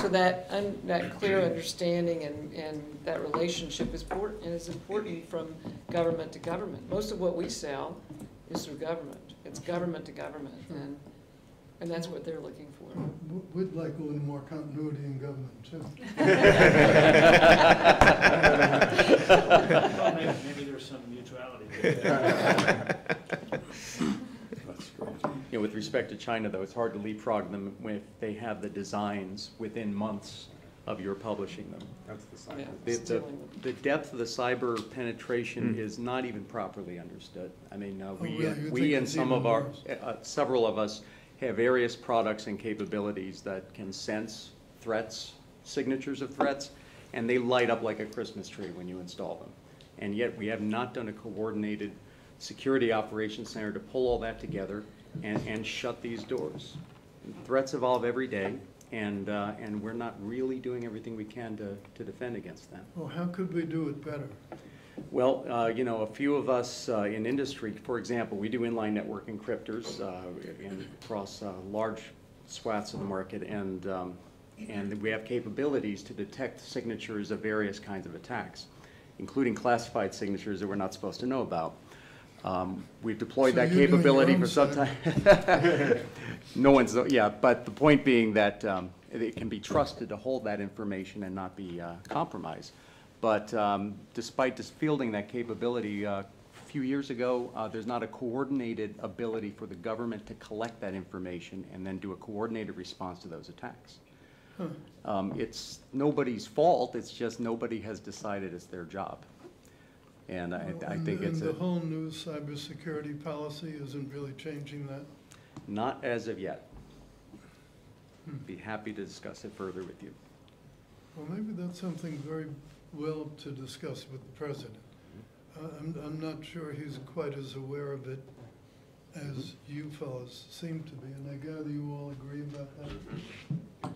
So that clear understanding and that relationship is important from government to government. Most of what we sell is through government. It's government to government, and that's what they're looking for. We'd like a little more continuity in government too. Well, maybe there's some mutuality there. You know, with respect to China, though, it's hard to leapfrog them if they have the designs within months of your publishing them. That's the cyber. Yeah, The depth of the cyber penetration is not even properly understood. I mean, we and some of our, several of us have various products and capabilities that can sense threats, signatures of threats, and they light up like a Christmas tree when you install them. And yet we have not done a coordinated security operations center to pull all that together and shut these doors. Threats evolve every day, and we're not really doing everything we can to defend against them. Well, how could we do it better? Well, you know, a few of us in industry, for example, we do inline network encryptors across large swaths of the market, and we have capabilities to detect signatures of various kinds of attacks, including classified signatures that we're not supposed to know about. We've deployed that capability for some time. No one's, yeah, but the point being that it can be trusted to hold that information and not be compromised. But despite just fielding that capability a few years ago, there's not a coordinated ability for the government to collect that information and then do a coordinated response to those attacks. Huh. It's nobody's fault, it's just nobody has decided it's their job. And I think it's the whole new cybersecurity policy isn't really changing that? Not as of yet. Be happy to discuss it further with you. Well, maybe that's something very well to discuss with the president. I'm not sure he's quite as aware of it as you fellows seem to be, and I gather you all agree about that?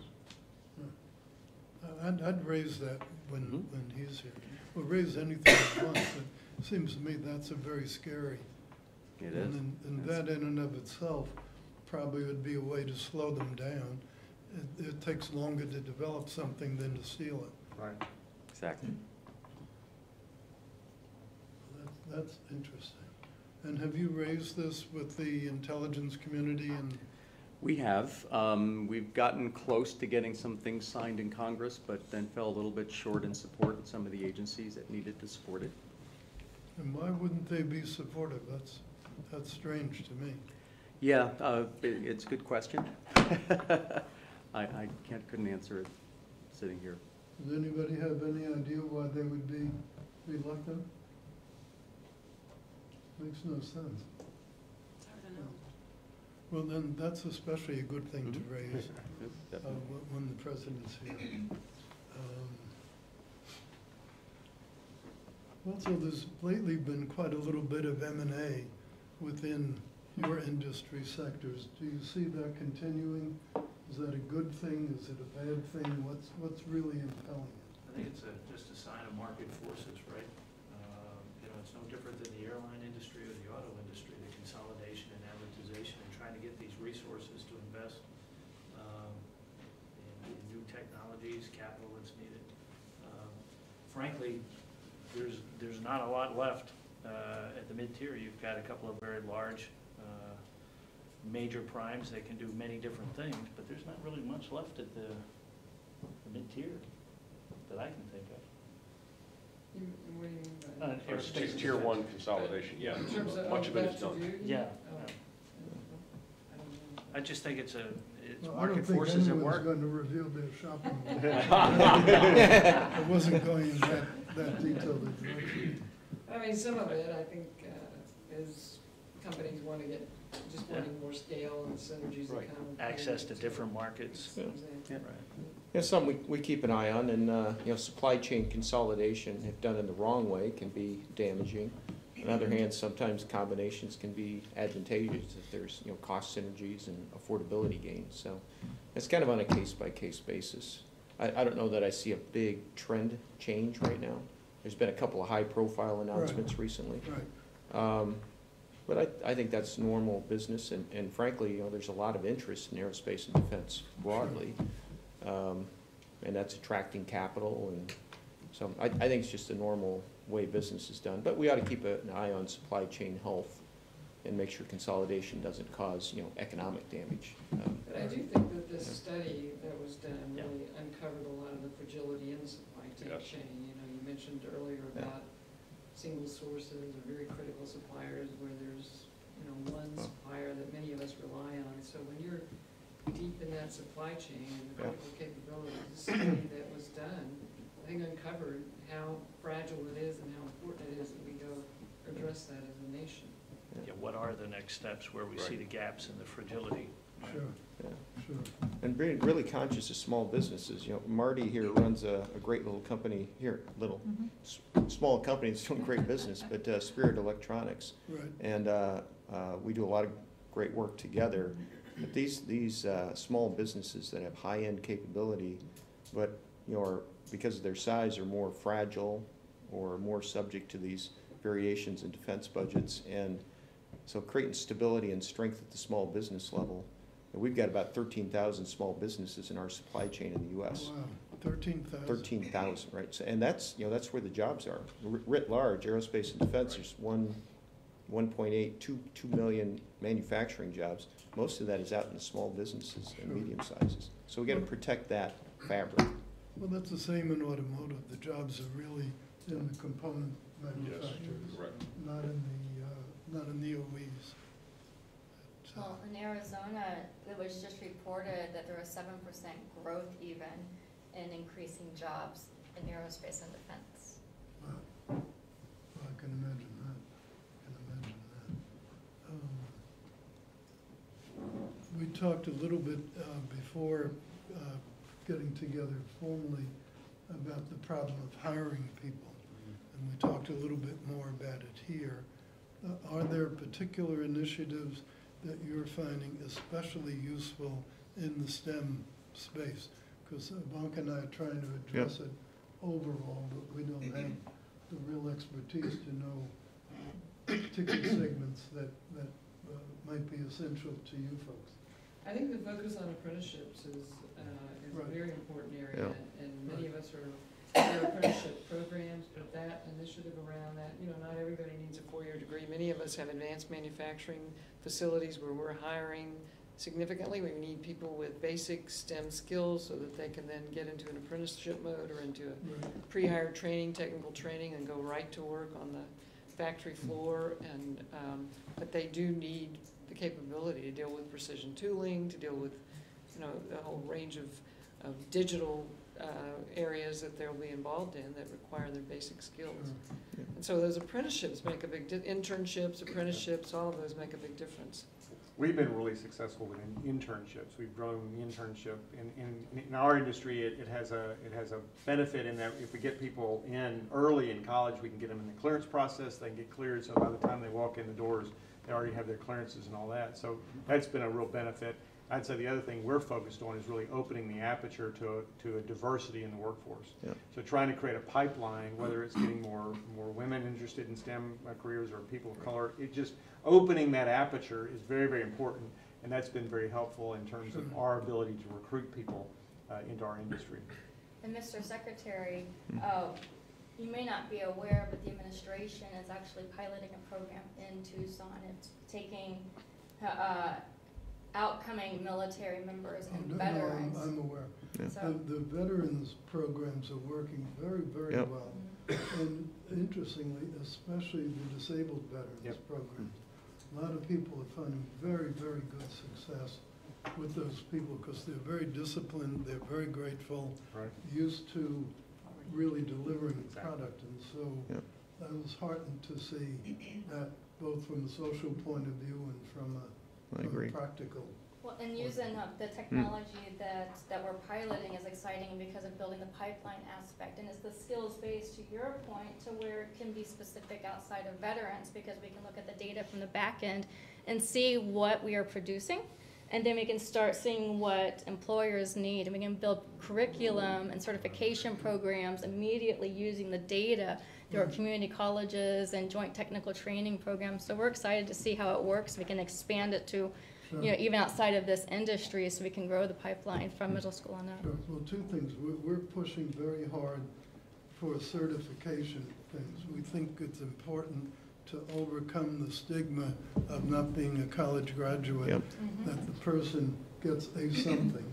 I'd raise that when he's here. We'll raise anything at once, but it seems to me that's a very scary. It is. And that in and of itself probably would be a way to slow them down. It takes longer to develop something than to steal it. Right. Exactly. That's interesting. And have you raised this with the intelligence community? And We have. We've gotten close to getting some things signed in Congress, but then fell a little bit short in support in some of the agencies that needed to support it. And why wouldn't they be supportive? That's strange to me. Yeah, it's a good question. I couldn't answer it sitting here. Does anybody have any idea why they would be reluctant? Makes no sense. It's hard to know. Well, then that's especially a good thing to raise when the president's here. Also, there's lately been quite a little bit of M&A within your industry sectors. Do you see that continuing? Is that a good thing? Is it a bad thing? What's really impelling it? I think it's just a sign of market forces, right? You know, it's no different than the airline industry or the auto industry, the consolidation and amortization and trying to get these resources to invest in new technologies, capital that's needed. Frankly, there's not a lot left at the mid-tier. You've got a couple of very large major primes that can do many different things, but there's not really much left at the mid-tier that I can think of. What do you mean by that? It's tier one consolidation, yeah. In terms of Much of it is done. Yeah. I don't know. I just think it's Well, market forces at work. I don't think anyone's going to reveal their shopping. I wasn't going in that detailed a direction. I mean, some of it, I think, is companies want to get, just wanting more scale and synergies that come. Access to different markets. Yeah. Right. Yeah, something we keep an eye on, and you know, supply chain consolidation, if done in the wrong way, can be damaging. On the other hand, sometimes combinations can be advantageous if there's, you know, cost synergies and affordability gains. So it's kind of on a case-by-case basis. I don't know that I see a big trend change right now. There's been a couple of high-profile announcements recently. Right. But I think that's normal business, and frankly, you know, there's a lot of interest in aerospace and defense broadly. and that's attracting capital, and so I think it's just a normal way business is done. But we ought to keep an eye on supply chain health and make sure consolidation doesn't cause, economic damage. But I do think that this Yeah. study that was done Yeah. really uncovered a lot of the fragility in the supply Yes. chain. You mentioned earlier Yeah. about single sources or very critical suppliers where there's, one Huh. supplier that many of us rely on. So when you're deep in that supply chain and the Yeah. critical capabilities, the study that was done, I think uncovered how fragile it is and how important it is that we go address that as a nation. Yeah, what are the next steps where we see Right. the gaps and the fragility? Sure, Yeah. sure. And being really conscious of small businesses. Marty here runs a great little company here, small company that's doing great business, but Spirit Electronics. Right. And we do a lot of great work together. But these small businesses that have high-end capability, but are, because of their size, are more fragile or more subject to these variations in defense budgets. And so creating stability and strength at the small business level. And we've got about 13,000 small businesses in our supply chain in the U.S. Wow, 13,000. 13,000, right? So, and that's where the jobs are. Writ large, aerospace and defense, there's 1.8, 2 million manufacturing jobs. Most of that is out in the small businesses and Sure. medium sizes. So we got to protect that fabric. Well, that's the same in automotive. The jobs are really in the component Yes, manufacturers, correct. not in the OEs. But, Well, in Arizona, it was just reported that there was 7% growth even in increasing jobs in aerospace and defense. wow. Well, I can imagine that. We talked a little bit before getting together formally about the problem of hiring people. And we talked a little bit more about it here. Are there particular initiatives that you're finding especially useful in the STEM space? Because Bonk and I are trying to address it overall, but we don't have the real expertise to know particular segments that might be essential to you folks. I think the focus on apprenticeships is a Right. very important area, Yeah. and many of us there are apprenticeship programs, but that initiative around that, not everybody needs a four-year degree. Many of us have advanced manufacturing facilities where we're hiring significantly. We need people with basic STEM skills so that they can then get into an apprenticeship mode or into a Right. pre-hired training, technical training, and go right to work on the factory floor. And but they do need the capability to deal with precision tooling, to deal with a whole range of digital areas that they'll be involved in that require their basic skills. Sure. And so those apprenticeships make a big internships, apprenticeships, all of those make a big difference. We've been really successful with internships. We've grown the internship. In our industry, it has a benefit in that if we get people in early in college, we can get them in the clearance process. They can get cleared, so by the time they walk in the doors, they already have their clearances and all that. So that's been a real benefit. I'd say the other thing we're focused on is really opening the aperture to a diversity in the workforce. Yeah. So trying to create a pipeline, whether it's getting more women interested in STEM careers or people of color, it just opening that aperture is very, very important, and that's been very helpful in terms of our ability to recruit people into our industry. And Mr. Secretary, you may not be aware, but the administration is actually piloting a program in Tucson. It's taking outcoming military members and veterans. I'm aware. Yeah. So, The veterans programs are working very, very Yep. well. And interestingly, especially the disabled veterans Yep. programs. A lot of people are finding very, very good success with those people because they're very disciplined, they're very grateful, Right. used to really delivering Exactly. product. And so Yep. I was heartened to see that both from a social point of view and from I a agree. practical. well, and using the technology that we're piloting is exciting because of building the pipeline aspect. And it's the skills base, to your point, to where it can be specific outside of veterans, because we can look at the data from the back end and see what we are producing. And then we can start seeing what employers need, and we can build curriculum and certification programs immediately using the data through our community colleges and joint technical training programs. So we're excited to see how it works. We can expand it to you know, even outside of this industry, so we can grow the pipeline from middle school on up. Sure. Well, two things. We're pushing very hard for certification things. We think it's important to overcome the stigma of not being a college graduate, Yep. that the person gets a something.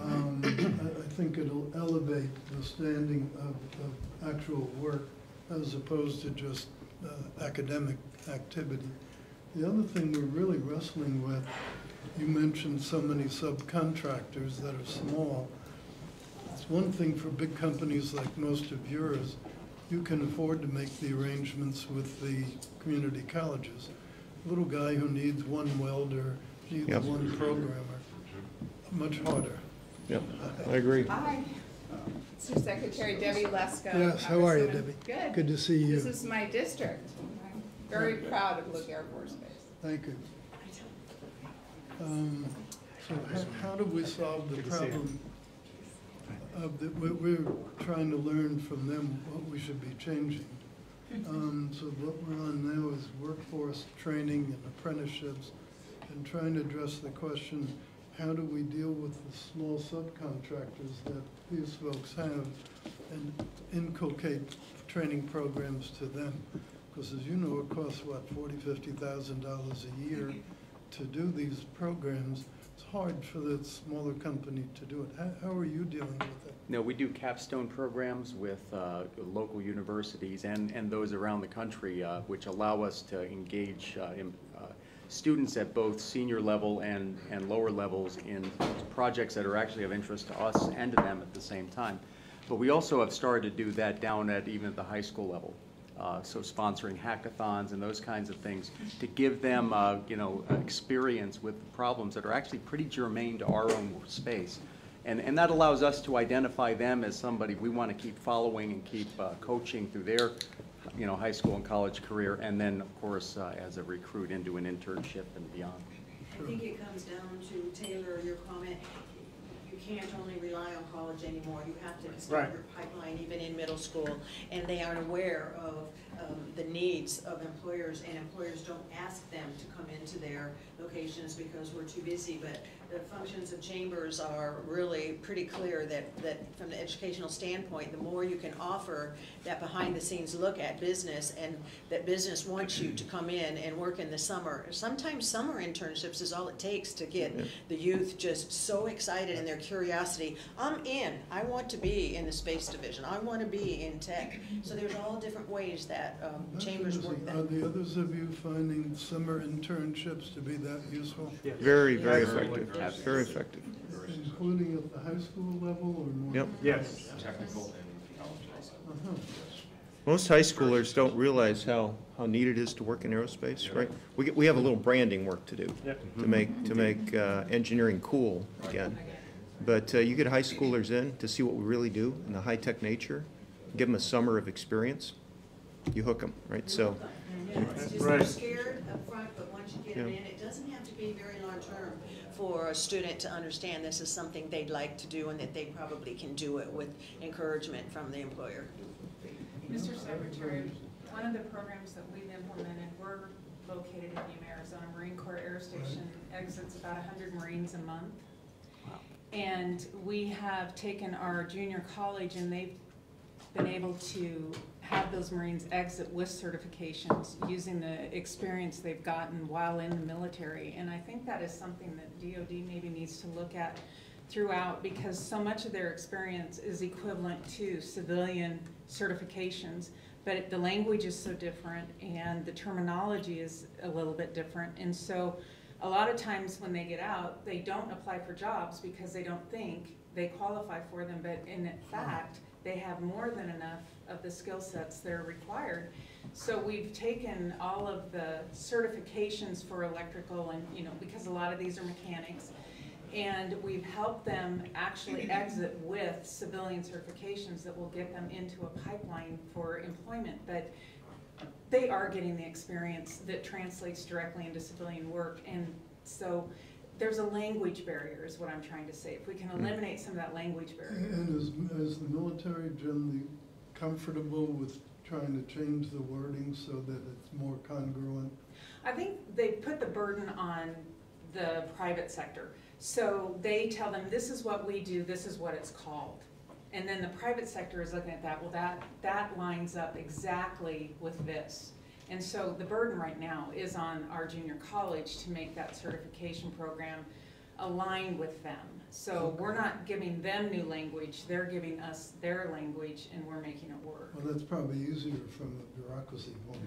I think it'll elevate the standing of actual work as opposed to just academic activity. The other thing we're really wrestling with, you mentioned so many subcontractors that are small. It's one thing for big companies like most of yours, you can afford to make the arrangements with the community colleges. Little guy who needs one welder, needs Yep. one programmer, much harder. Yep, I agree. Hi, it's your secretary Debbie Lesko. Yes, how are you, Congresswoman. Debbie? Good. Good to see you. This is my district. I'm very proud of Luke Air Force Base. Thank you. So how do we solve the problem of the, we're trying to learn from them what we should be changing. So what we're on now is workforce training and apprenticeships and trying to address the question, how do we deal with the small subcontractors that these folks have and inculcate training programs to them? Because as you know, it costs, what, $40,000, $50,000 a year to do these programs. It's hard for the smaller company to do it. How are you dealing with it? No, we do capstone programs with local universities and those around the country, which allow us to engage students at both senior level and lower levels in projects that are actually of interest to us and to them at the same time. But we also have started to do that down at even at the high school level. So sponsoring hackathons and those kinds of things to give them, you know, experience with problems that are actually pretty germane to our own space. And that allows us to identify them as somebody we want to keep following and keep coaching through their, you know, high school and college career, and then, of course, as a recruit into an internship and beyond. I think it comes down to, Taylor, your comment, you can't only rely on college anymore. You have to start Right. your pipeline even in middle school, and they aren't aware of the needs of employers, and employers don't ask them to come into their locations because we're too busy. But the functions of chambers are really pretty clear that from the educational standpoint, the more you can offer that behind-the-scenes look at business, and that business wants you to come in and work in the summer. Sometimes summer internships is all it takes to get the youth just so excited in their curiosity. I'm in. I want to be in the space division. I want to be in tech. So there's all different ways that That's chambers work interesting. that. Are the others of you finding summer internships to be that useful? Yes. Very, very Absolutely. effective. Very effective. Including at the high school level or more? Yep. Yes. Technical and college. Uh-huh. Most high schoolers don't realize how neat it is to work in aerospace, right? We have a little branding work to do Yep. to make engineering cool again. But you get high schoolers in to see what we really do in the high-tech nature, give them a summer of experience, you hook them, right? So, Yeah, it's just Right. they're scared up front, but once you get them Yeah. in, it doesn't have to be very long term for a student to understand this is something they'd like to do and that they probably can do it with encouragement from the employer. Mr. Secretary, one of the programs that we've implemented, we're located in Yuma, Arizona. Marine Corps Air Station exits about 100 Marines a month. And we have taken our junior college and they've been able to have those Marines exit with certifications using the experience they've gotten while in the military. And I think that is something that DOD maybe needs to look at throughout, because so much of their experience is equivalent to civilian certifications, but the language is so different and the terminology is a little bit different. And so a lot of times when they get out, they don't apply for jobs because they don't think they qualify for them, but in fact, they have more than enough of the skill sets that are required. So we've taken all of the certifications for electrical and, you know, because a lot of these are mechanics, and we've helped them actually exit with civilian certifications that will get them into a pipeline for employment. But they are getting the experience that translates directly into civilian work. And so there's a language barrier is what I'm trying to say. If we can eliminate some of that language barrier. And is the military generally comfortable with trying to change the wording so that it's more congruent? I think they put the burden on the private sector. So they tell them, this is what we do, this is what it's called. And then the private sector is looking at that, well, that lines up exactly with this. And so the burden right now is on our junior college to make that certification program align with them. So we're not giving them new language, they're giving us their language, and we're making it work. Well, that's probably easier from a bureaucracy point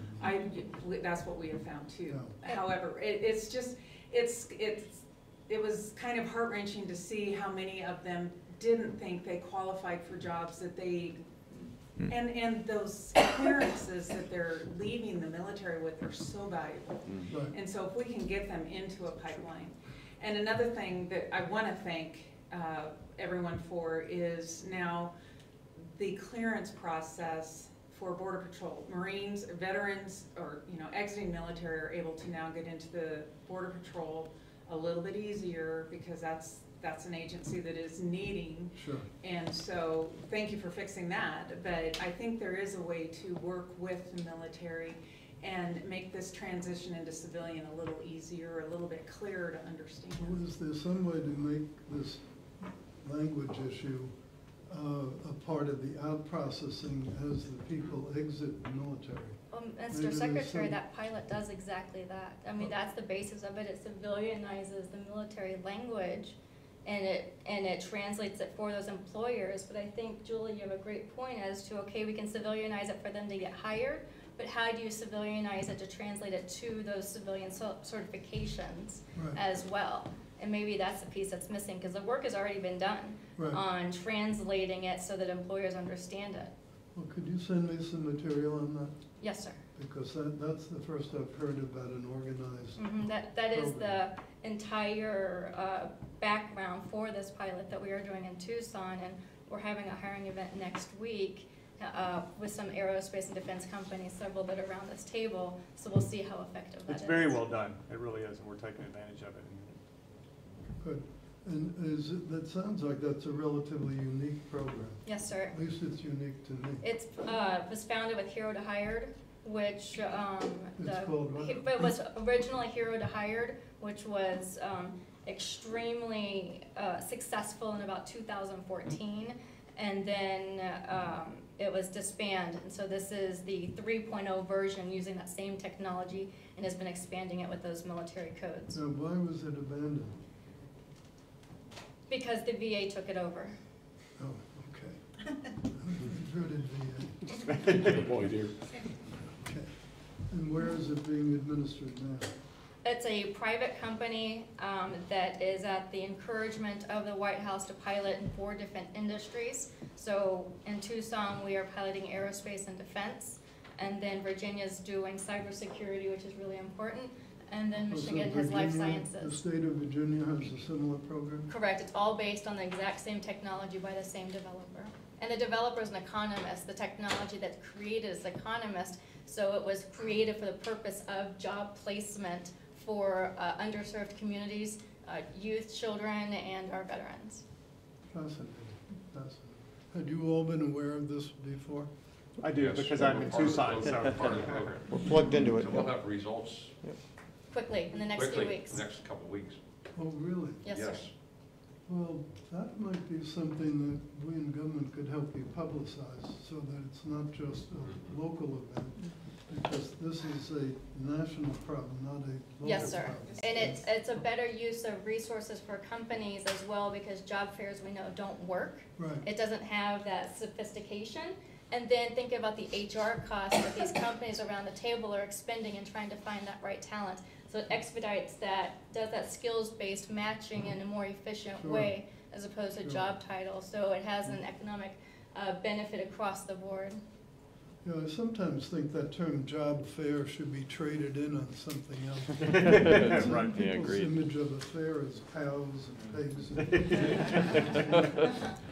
of view. That's what we have found too. Yeah. However, it was kind of heart-wrenching to see how many of them didn't think they qualified for jobs that they, and those clearances that they're leaving the military with are so valuable. Right. And so if we can get them into a pipeline. And another thing that I want to thank everyone for is now the clearance process for Border Patrol. Marines, veterans, or exiting military are able to now get into the Border Patrol a little bit easier because that's an agency that is needing. Sure. And so thank you for fixing that. But I think there is a way to work with the military and make this transition into civilian a little easier, a little bit clearer to understand. Well, is there some way to make this language issue a part of the out-processing as the people exit the military? Mr. Secretary, that pilot does exactly that. I mean, that's the basis of it. It civilianizes the military language, and it translates it for those employers. But I think, Julie, you have a great point as to, okay, we can civilianize it for them to get hired, but how do you civilianize it to translate it to those civilian certifications as well? And maybe that's the piece that's missing, because the work has already been done on translating it so that employers understand it. Well, could you send me some material on that? Yes, sir. Because that's the first I've heard about an organized That is the program. entire background for this pilot that we are doing in Tucson, and we're having a hiring event next week with some aerospace and defense companies, several that are around this table, so we'll see how effective that is. It's very well done. It really is, and we're taking advantage of it. Good. And that sounds like that's a relatively unique program. Yes, sir. At least it's unique to me. It was founded with Hero to Hired, which It's called what? it was originally Hero to Hired, which was extremely successful in about 2014, and then it was disbanded. And so this is the 3.0 version using that same technology, and has been expanding it with those military codes. Now, why was it abandoned? Because the VA took it over. Oh, okay. Dreaded VA. Good boy, dear. Okay. And where is it being administered now? It's a private company that is at the encouragement of the White House to pilot in 4 different industries. So in Tucson, we are piloting aerospace and defense, and then Virginia's doing cybersecurity, which is really important, and then Michigan has life The sciences. state of Virginia has a similar program? Correct, it's all based on the exact same technology by the same developer. And the developer is an economist. The technology that's created is an economist, so it was created for the purpose of job placement for underserved communities, youth, children, and our veterans. Fascinating, fascinating. Had you all been aware of this before? I do, Yes, because we're I'm in part of the Tucson, program, so. part of the program. We're plugged into it. So we'll have results Quickly, in the next few quickly, weeks. next couple of weeks. Oh, really? Yes, sir. Well, that might be something that we in government could help you publicize, so that it's not just a local event, because this is a national problem, not a local Yes, sir. problem. And it's a better use of resources for companies as well, because job fairs, we know, don't work. Right. It doesn't have that sophistication. And then think about the HR costs that these companies around the table are expending in trying to find that right talent. So it expedites that, does that skills-based matching in a more efficient Sure. way as opposed to Sure. job titles. So it has an economic benefit across the board. You know, I sometimes think that term job fair should be traded in on something else. Some Right. Yeah, people's agreed. image of a fair is cows and pigs.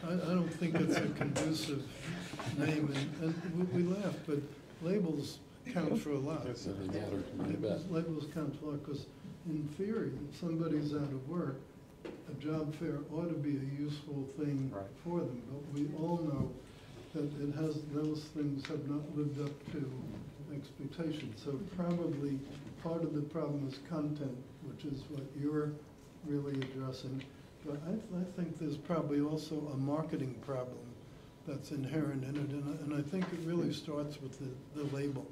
I don't think it's a conducive name, and we laugh, but labels count for a lot. Yes, sir. Labels count for a lot, because in theory, if somebody's out of work, a job fair ought to be a useful thing Right. for them, but we all know that those things have not lived up to expectations. So probably part of the problem is content, which is what you're really addressing. But I think there's probably also a marketing problem that's inherent in it, and I think it really starts with the label.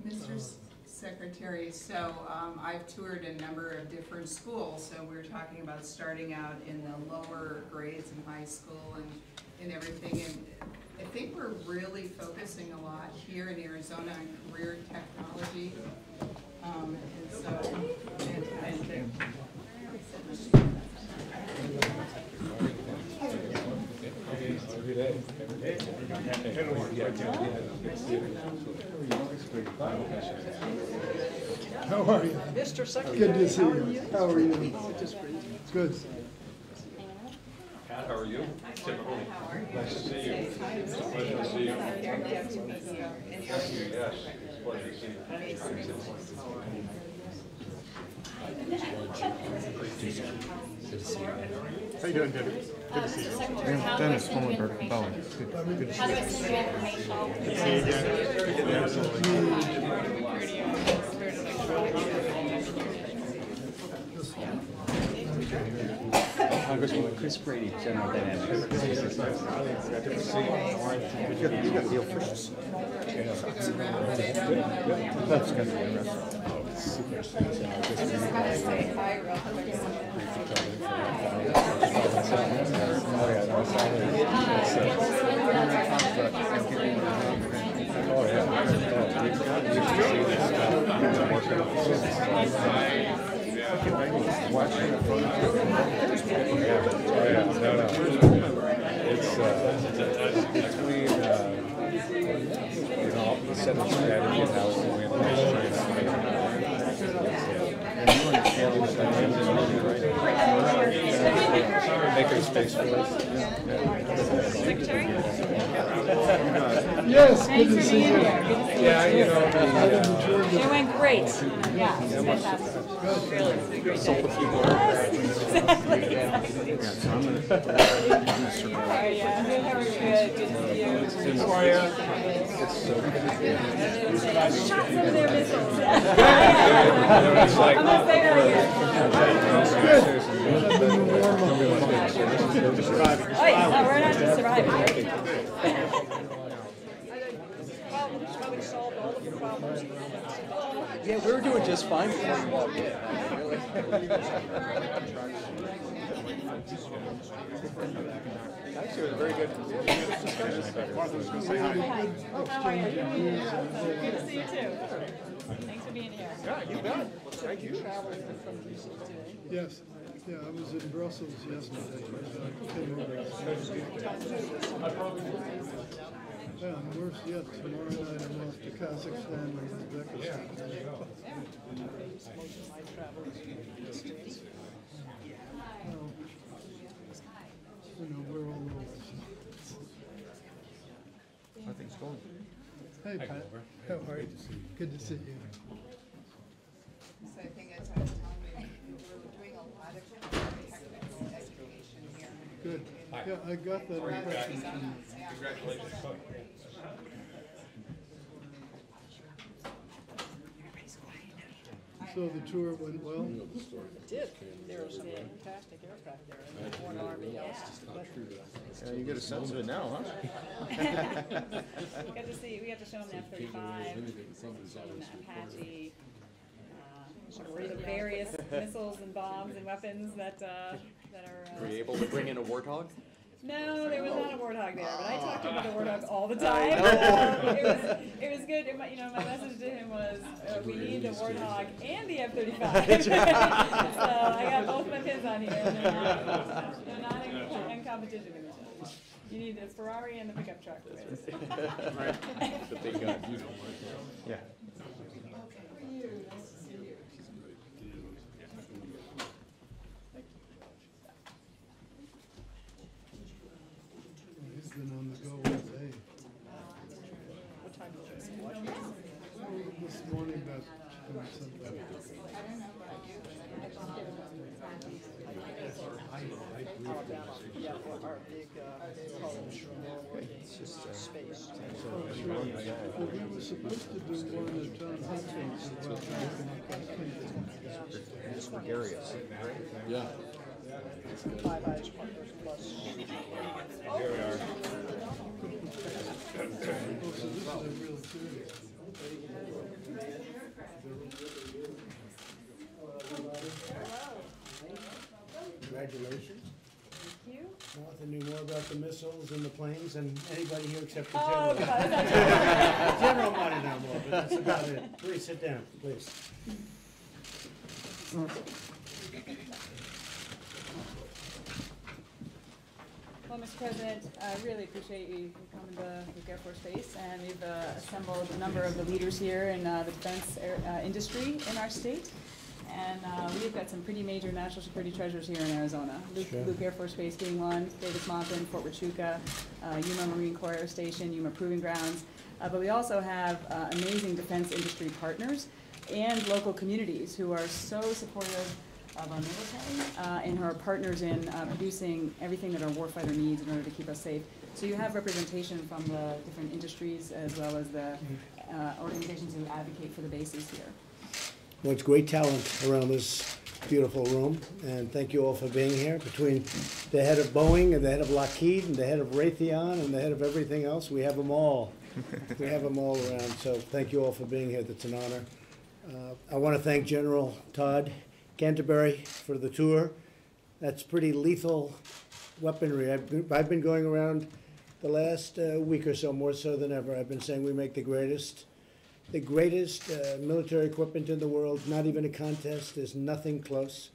Mr. Secretary, so I've toured a number of different schools, so we're talking about starting out in the lower grades in high school and everything, and I think we're really focusing a lot here in Arizona on career technology, and so, and How are you? Mr. Secretary. Good to see you. How are you? Good. Pat, how are you? Typical. Nice to see you. Pleasure to see you. Yes, it's a pleasure to see you. How you doing, Debbie? Good to see you. Secretary, how do I send you information? How do I send you Congresswoman Chris Brady, General Dynamics. That's going to be interesting. It's between, setting strategy and how it's going making a space for us. Yes, good to see you. Yeah, It went great. Yeah, it was fantastic. Really, great day. Good to see you. How are you? It's so good to see you. Shot some of their missiles. It's like, I'm gonna say that again. Oh yeah, we're not just surviving. Yeah, we were doing just fine before you walked in. Actually, it was very good. How are you? Good to see you too. Thanks for being here. Yeah, you bet. Thank you. Yes, yeah, I was in Brussels yesterday. Yeah, and worse yet, tomorrow night I'm off to Kazakhstan and Uzbekistan. We're all over. How things going? Hey, Pat. How are you? Good to see you. so I think as I was telling you, we're doing a lot of technical education here. Good. Yeah, I got that impression from you. Congratulations. So the tour went well? It did. There was some fantastic aircraft there, and one Army. Yeah, you get a sense of it now, huh? Got to see, we got to show them the F-35, show them the Apache, the various missiles and bombs and weapons that are. Were you able to bring in a warthog? No, there was not a warthog there, but I talked about the warthog all the I time. know. It was good. My message to him was, we need the warthog and the F-35. So I got both my pins on here. And they're not in competition with each other. You need the Ferrari and the pickup truck. The big gun. Yeah. He's been on the go all day. What time did you see Washington? This morning about something. Yeah, our big college space. Well, we were supposed to do one at John Hudson's about It's gregarious. Yeah. 5 Irish Partners plus. so this is a real serious. Congratulations. Thank you. Martha knew more about the missiles and the planes than anybody here except the Oh, general. God, that's The general might have known more, but that's about it. Please sit down, please. Well, Mr. President, I really appreciate you coming to Luke Air Force Base, and we've assembled a number of the leaders here in the defense industry in our state. And we've got some pretty major national security treasures here in Arizona. Luke Air Force Base being one, Davis-Monthan, Fort Huachuca, Yuma Marine Corps Air Station, Yuma Proving Grounds. But we also have amazing defense industry partners and local communities who are so supportive of our military and who are partners in producing everything that our warfighter needs in order to keep us safe. So you have representation from the different industries as well as the organizations who advocate for the bases here. Well, it's great talent around this beautiful room, and thank you all for being here. Between the head of Boeing and the head of Lockheed and the head of Raytheon and the head of everything else, we have them all. We have them all around, so thank you all for being here. That's an honor. I want to thank General Todd Canterbury for the tour. That's pretty lethal weaponry. I've been going around the last week or so, more so than ever. I've been saying we make the greatest military equipment in the world, not even a contest. There's nothing close,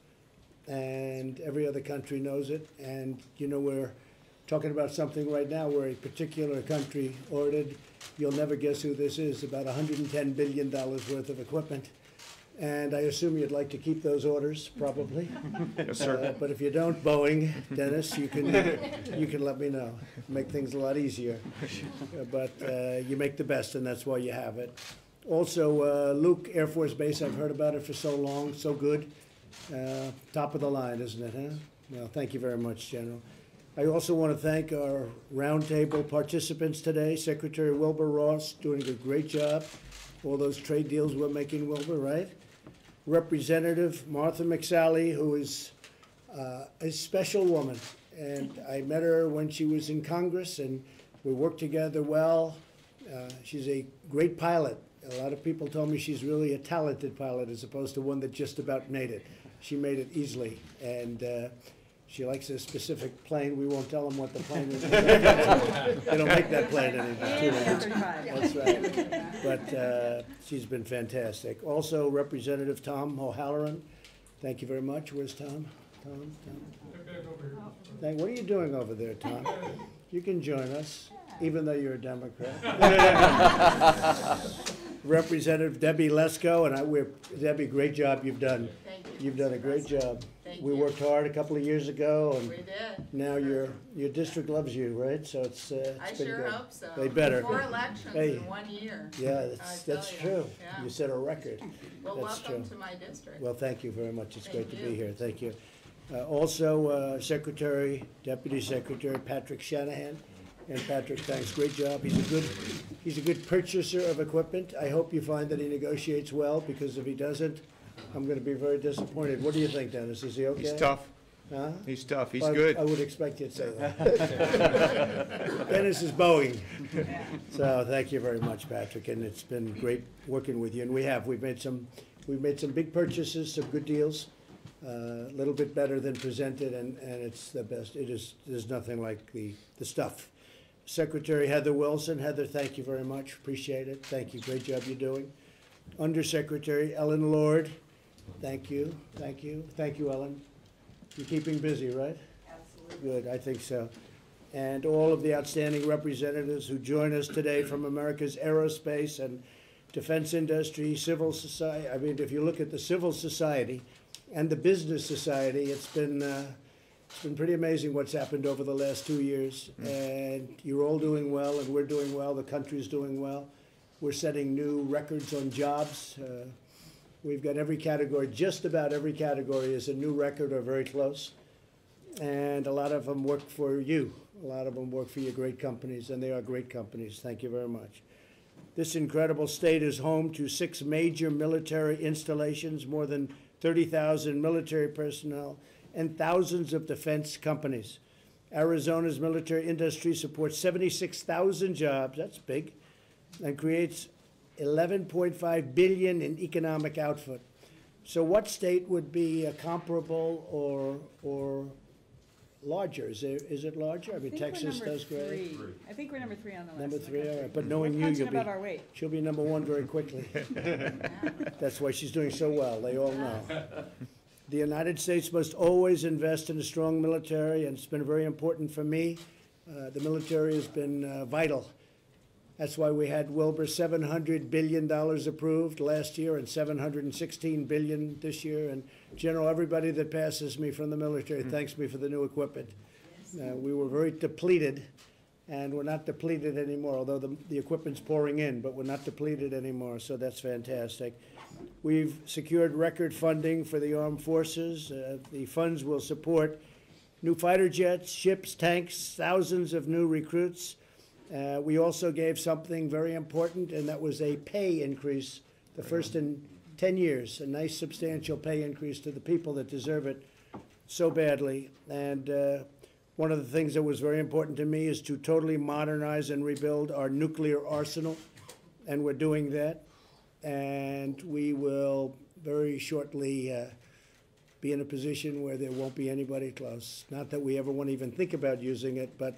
and every other country knows it. And you know, we're talking about something right now where a particular country ordered, you'll never guess who this is, about $110 billion worth of equipment. And I assume you'd like to keep those orders, probably. Yes, sir. But if you don't, Boeing, Dennis, you can let me know. Make things a lot easier. But you make the best, and that's why you have it. Also, Luke Air Force Base, I've heard about it for so long, so good. Top of the line, isn't it, huh? Well, thank you very much, General. I also want to thank our roundtable participants today. Secretary Wilbur Ross doing a great job. All those trade deals we're making, Wilbur, right? Representative Martha McSally, who is a special woman. And I met her when she was in Congress, and we worked together well. She's a great pilot. A lot of people told me she's really a talented pilot as opposed to one that just about made it. She made it easily. And she likes a specific plane. We won't tell them what the plane is. They don't make that plane anymore. That's right. But she's been fantastic. Also, Representative Tom O'Halloran. Thank you very much. Where's Tom? Tom? What are you doing over there, Tom? You can join us, even though you're a Democrat. Representative Debbie Lesko, and Debbie, great job you've done. Thank you. You've done a great job. Thank We you. worked hard a couple of years ago, and We did. now your district loves you, right? So it's I been sure good. hope so. They better. 4 elections Hey. in 1 year. Yeah, I that's tell true. Yeah. You set a record. Well, That's welcome true. to my district. Well, thank you very much. It's great Thank to be you. here. Thank you. Deputy Secretary Patrick Shanahan. And Patrick, thanks. Great job. He's a good purchaser of equipment. I hope you find that he negotiates well, because if he doesn't, I'm going to be very disappointed. What do you think, Dennis? Is he okay? He's tough. Huh? He's tough. He's I good. would expect you to say that. Dennis is Boeing. So thank you very much, Patrick, and it's been great working with you. And we've made some big purchases, some good deals, a little bit better than presented, and it's the best. There's nothing like the stuff. Secretary Heather Wilson. Heather, thank you very much. Appreciate it. Thank you. Great job you're doing. Undersecretary Ellen Lord. Thank you. Thank you. Thank you, Ellen. You're keeping busy, right? Absolutely. Good, I think so. And all of the outstanding representatives who join us today from America's aerospace and defense industry, civil society. I mean, if you look at the civil society and the business society, it's been pretty amazing what's happened over the last 2 years. And you're all doing well, and we're doing well. The country's doing well. We're setting new records on jobs. We've got every category, just about every category is a new record or very close. And a lot of them work for you, A lot of them work for your great companies, and they are great companies. Thank you very much. This incredible state is home to 6 major military installations, more than 30,000 military personnel, and thousands of defense companies. Arizona's military industry supports 76,000 jobs, that's big, and creates 11.5 billion in economic output. So what state would be comparable or larger? Is it larger? I mean, Texas does great. I think we're number 3 on the list. Number 3, all right. But We're knowing you, punching above our weight. she'll be number 1 very quickly. That's why she's doing so well. They all know. The United States must always invest in a strong military, and it's been very important for me. The military has been vital. That's why we had Wilbur $700 billion approved last year and $716 billion this year. And General, everybody that passes me from the military thanks me for the new equipment. We were very depleted, and we're not depleted anymore, although the equipment's pouring in, but we're not depleted anymore, so that's fantastic. We've secured record funding for the armed forces. The funds will support new fighter jets, ships, tanks, thousands of new recruits. We also gave something very important, and that was a pay increase, the first in 10 years, a nice substantial pay increase to the people that deserve it so badly. And one of the things that was very important to me is to totally modernize and rebuild our nuclear arsenal, and we're doing that. And we will very shortly be in a position where there won't be anybody close. Not that we ever want to even think about using it, but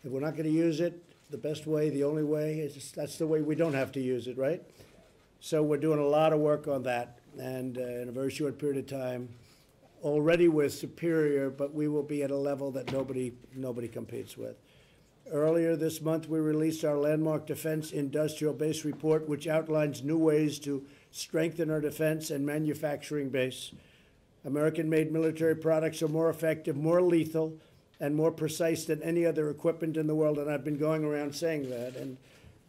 if we're not going to use it, the best way, the only way, is that's the way we don't have to use it, right? So we're doing a lot of work on that, and in a very short period of time, already we're superior, but we will be at a level that nobody competes with. Earlier this month, we released our landmark defense industrial base report, which outlines new ways to strengthen our defense and manufacturing base. American-made military products are more effective, more lethal, and more precise than any other equipment in the world, and I've been going around saying that. And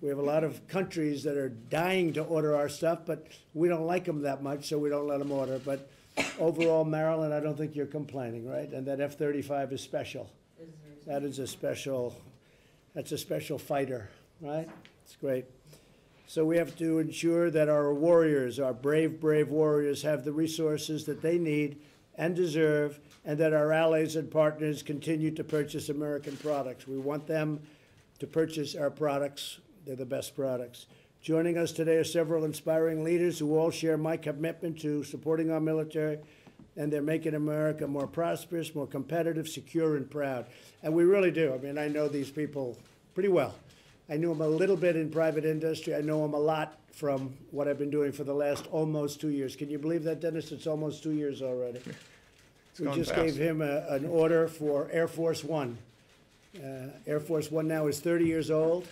we have a lot of countries that are dying to order our stuff, but we don't like them that much, so we don't let them order. But overall, Marilyn, I don't think you're complaining, right? And that F-35 is special. That is a special, that's a special fighter, right? It's great. So we have to ensure that our warriors, our brave, brave warriors, have the resources that they need and deserve, and that our allies and partners continue to purchase American products. We want them to purchase our products. They're the best products. Joining us today are several inspiring leaders who all share my commitment to supporting our military, and they're making America more prosperous, more competitive, secure, and proud. And we really do. I mean, I know these people pretty well. I knew them a little bit in private industry. I know them a lot from what I've been doing for the last almost 2 years. Can you believe that, Dennis? It's almost 2 years already. We just gave him an order for Air Force One. Air Force One now is 30 years old,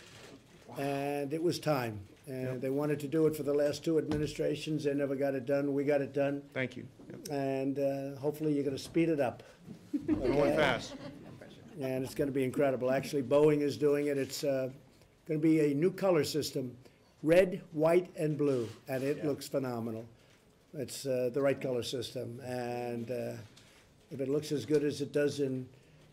and it was time. And they wanted to do it for the last 2 administrations. They never got it done. We got it done. Thank you. Yep. And hopefully you're going to speed it up. Going fast. And it's going to be incredible. Actually, Boeing is doing it. It's going to be a new color system, red, white, and blue, and it looks phenomenal. It's the right color system, and if it looks as good as it does in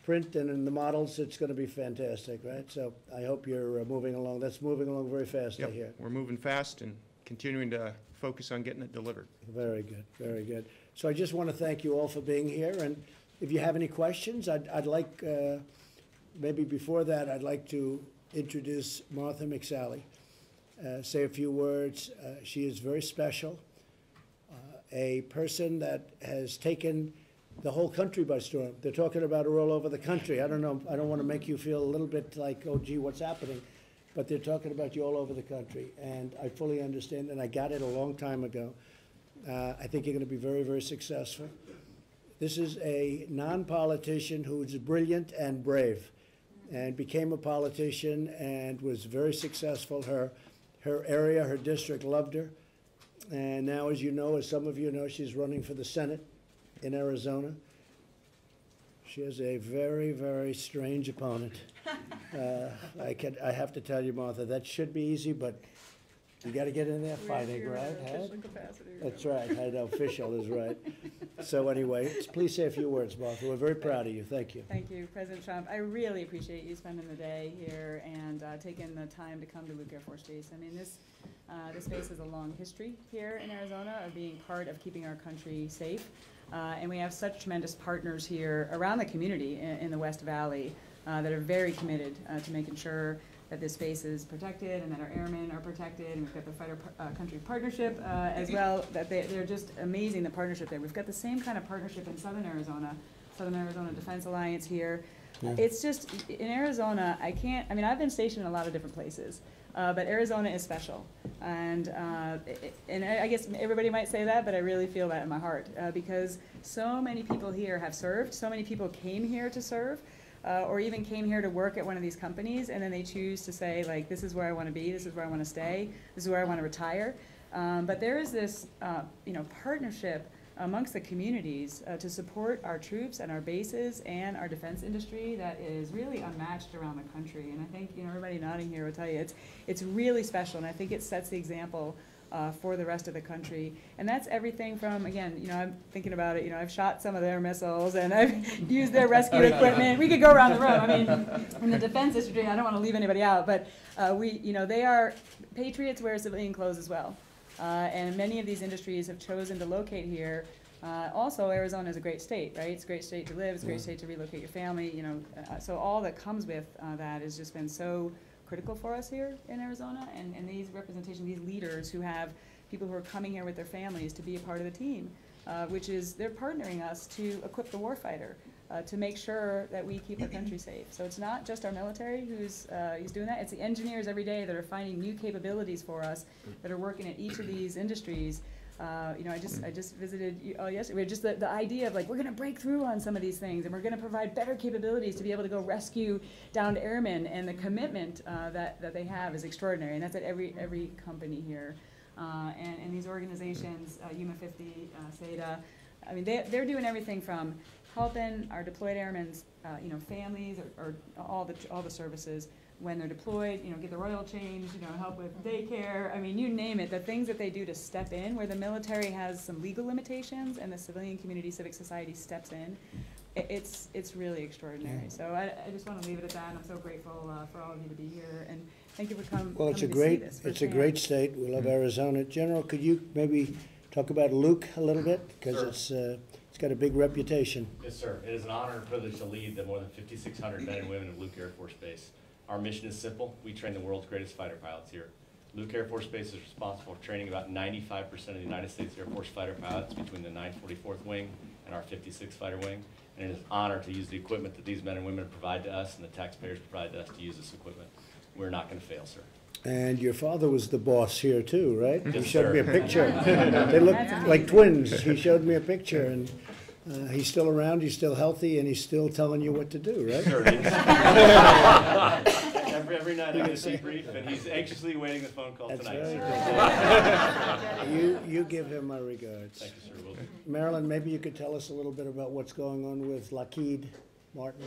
print and in the models, it's going to be fantastic, right? So I hope you're moving along. That's moving along very fast, I hear. We're moving fast and continuing to focus on getting it delivered. Very good, very good. So I just want to thank you all for being here, and if you have any questions, I'd like, maybe before that, I'd like to introduce Martha McSally, say a few words. She is very special, a person that has taken the whole country by storm. They're talking about her all over the country. I don't know, I don't want to make you feel a little bit like, oh, gee, what's happening? But they're talking about you all over the country, and I fully understand, and I got it a long time ago. I think you're going to be very, very successful. This is a non-politician who's brilliant and brave, and became a politician and was very successful. Her area, her district loved her. And now, as you know, as some of you know, she's running for the Senate in Arizona. She has a very, very strange opponent. I have to tell you, Martha, that should be easy, but You gotta get in there We're fighting, here in right? an Huh? official capacity. That's right, I know, official is right. So anyway, please say a few words, Martha. We're very proud of you. Thank you. Thank you, President Trump. I really appreciate you spending the day here and taking the time to come to Luke Air Force Base. I mean, this base has a long history here in Arizona of being part of keeping our country safe. And we have such tremendous partners here around the community in the West Valley that are very committed to making sure that this space is protected and that our airmen are protected, and we've got the Fighter Country Partnership as well, that they're just amazing, the partnership there. We've got the same kind of partnership in Southern Arizona Defense Alliance here. Yeah. It's just, in Arizona, I've been stationed in a lot of different places, but Arizona is special. And I guess everybody might say that, but I really feel that in my heart, because so many people here have served, so many people came here to serve, or even came here to work at one of these companies, and then they choose to say, like, this is where I want to be, this is where I want to stay, this is where I want to retire. But there is this, partnership amongst the communities to support our troops and our bases and our defense industry that is really unmatched around the country. And I think, everybody nodding here will tell you it's really special, and I think it sets the example for the rest of the country. And that's everything from, again, I'm thinking about it, I've shot some of their missiles and I've used their rescue equipment. We could go around the room. I mean, in the defense industry, I don't want to leave anybody out, but they are, patriots wear civilian clothes as well. And many of these industries have chosen to locate here. Also, Arizona is a great state, right? It's a great state to live, it's a great state to relocate your family, so all that comes with that has just been so critical for us here in Arizona, and these representation, these leaders who have people who are coming here with their families to be a part of the team, which is, they're partnering us to equip the warfighter, to make sure that we keep our country safe. So it's not just our military who's doing that, it's the engineers every day that are finding new capabilities for us, that are working at each of these industries. I just visited yesterday. Just the idea of, like, we're going to break through on some of these things, and we're going to provide better capabilities to be able to go rescue downed airmen, and the commitment that they have is extraordinary, and that's at every company here. And these organizations, UMA 50, SETA, I mean, they're doing everything from helping our deployed airmen's families or all the services when they're deployed, get their oil changed, help with daycare. I mean, you name it, the things that they do to step in, where the military has some legal limitations and the civilian community, civic society steps in, it's really extraordinary. So I just want to leave it at that, and I'm so grateful for all of you to be here, and thank you for coming. Well, it's a firsthand. great state. We love Arizona. General, could you maybe talk about Luke a little bit? Because it's got a big reputation. Yes, sir. It is an honor and privilege to lead the more than 5,600 men and women of Luke Air Force Base. Our mission is simple. We train the world's greatest fighter pilots here. Luke Air Force Base is responsible for training about 95% of the United States Air Force fighter pilots between the 944th Wing and our 56th Fighter Wing. And it is an honor to use the equipment that these men and women provide to us and the taxpayers provide to us to use this equipment. We're not going to fail, sir. And your father was the boss here too, right? Yes, he showed me a sir. picture. They look like twins. He showed me a picture, and he's still around, he's still healthy, and he's still telling you what to do, right? Sure every night I get a debrief, and he's anxiously waiting the phone call That's tonight, right. sir. You give him my regards. Thank you, sir. Will do. Marilyn, maybe you could tell us a little bit about what's going on with Lockheed Martin.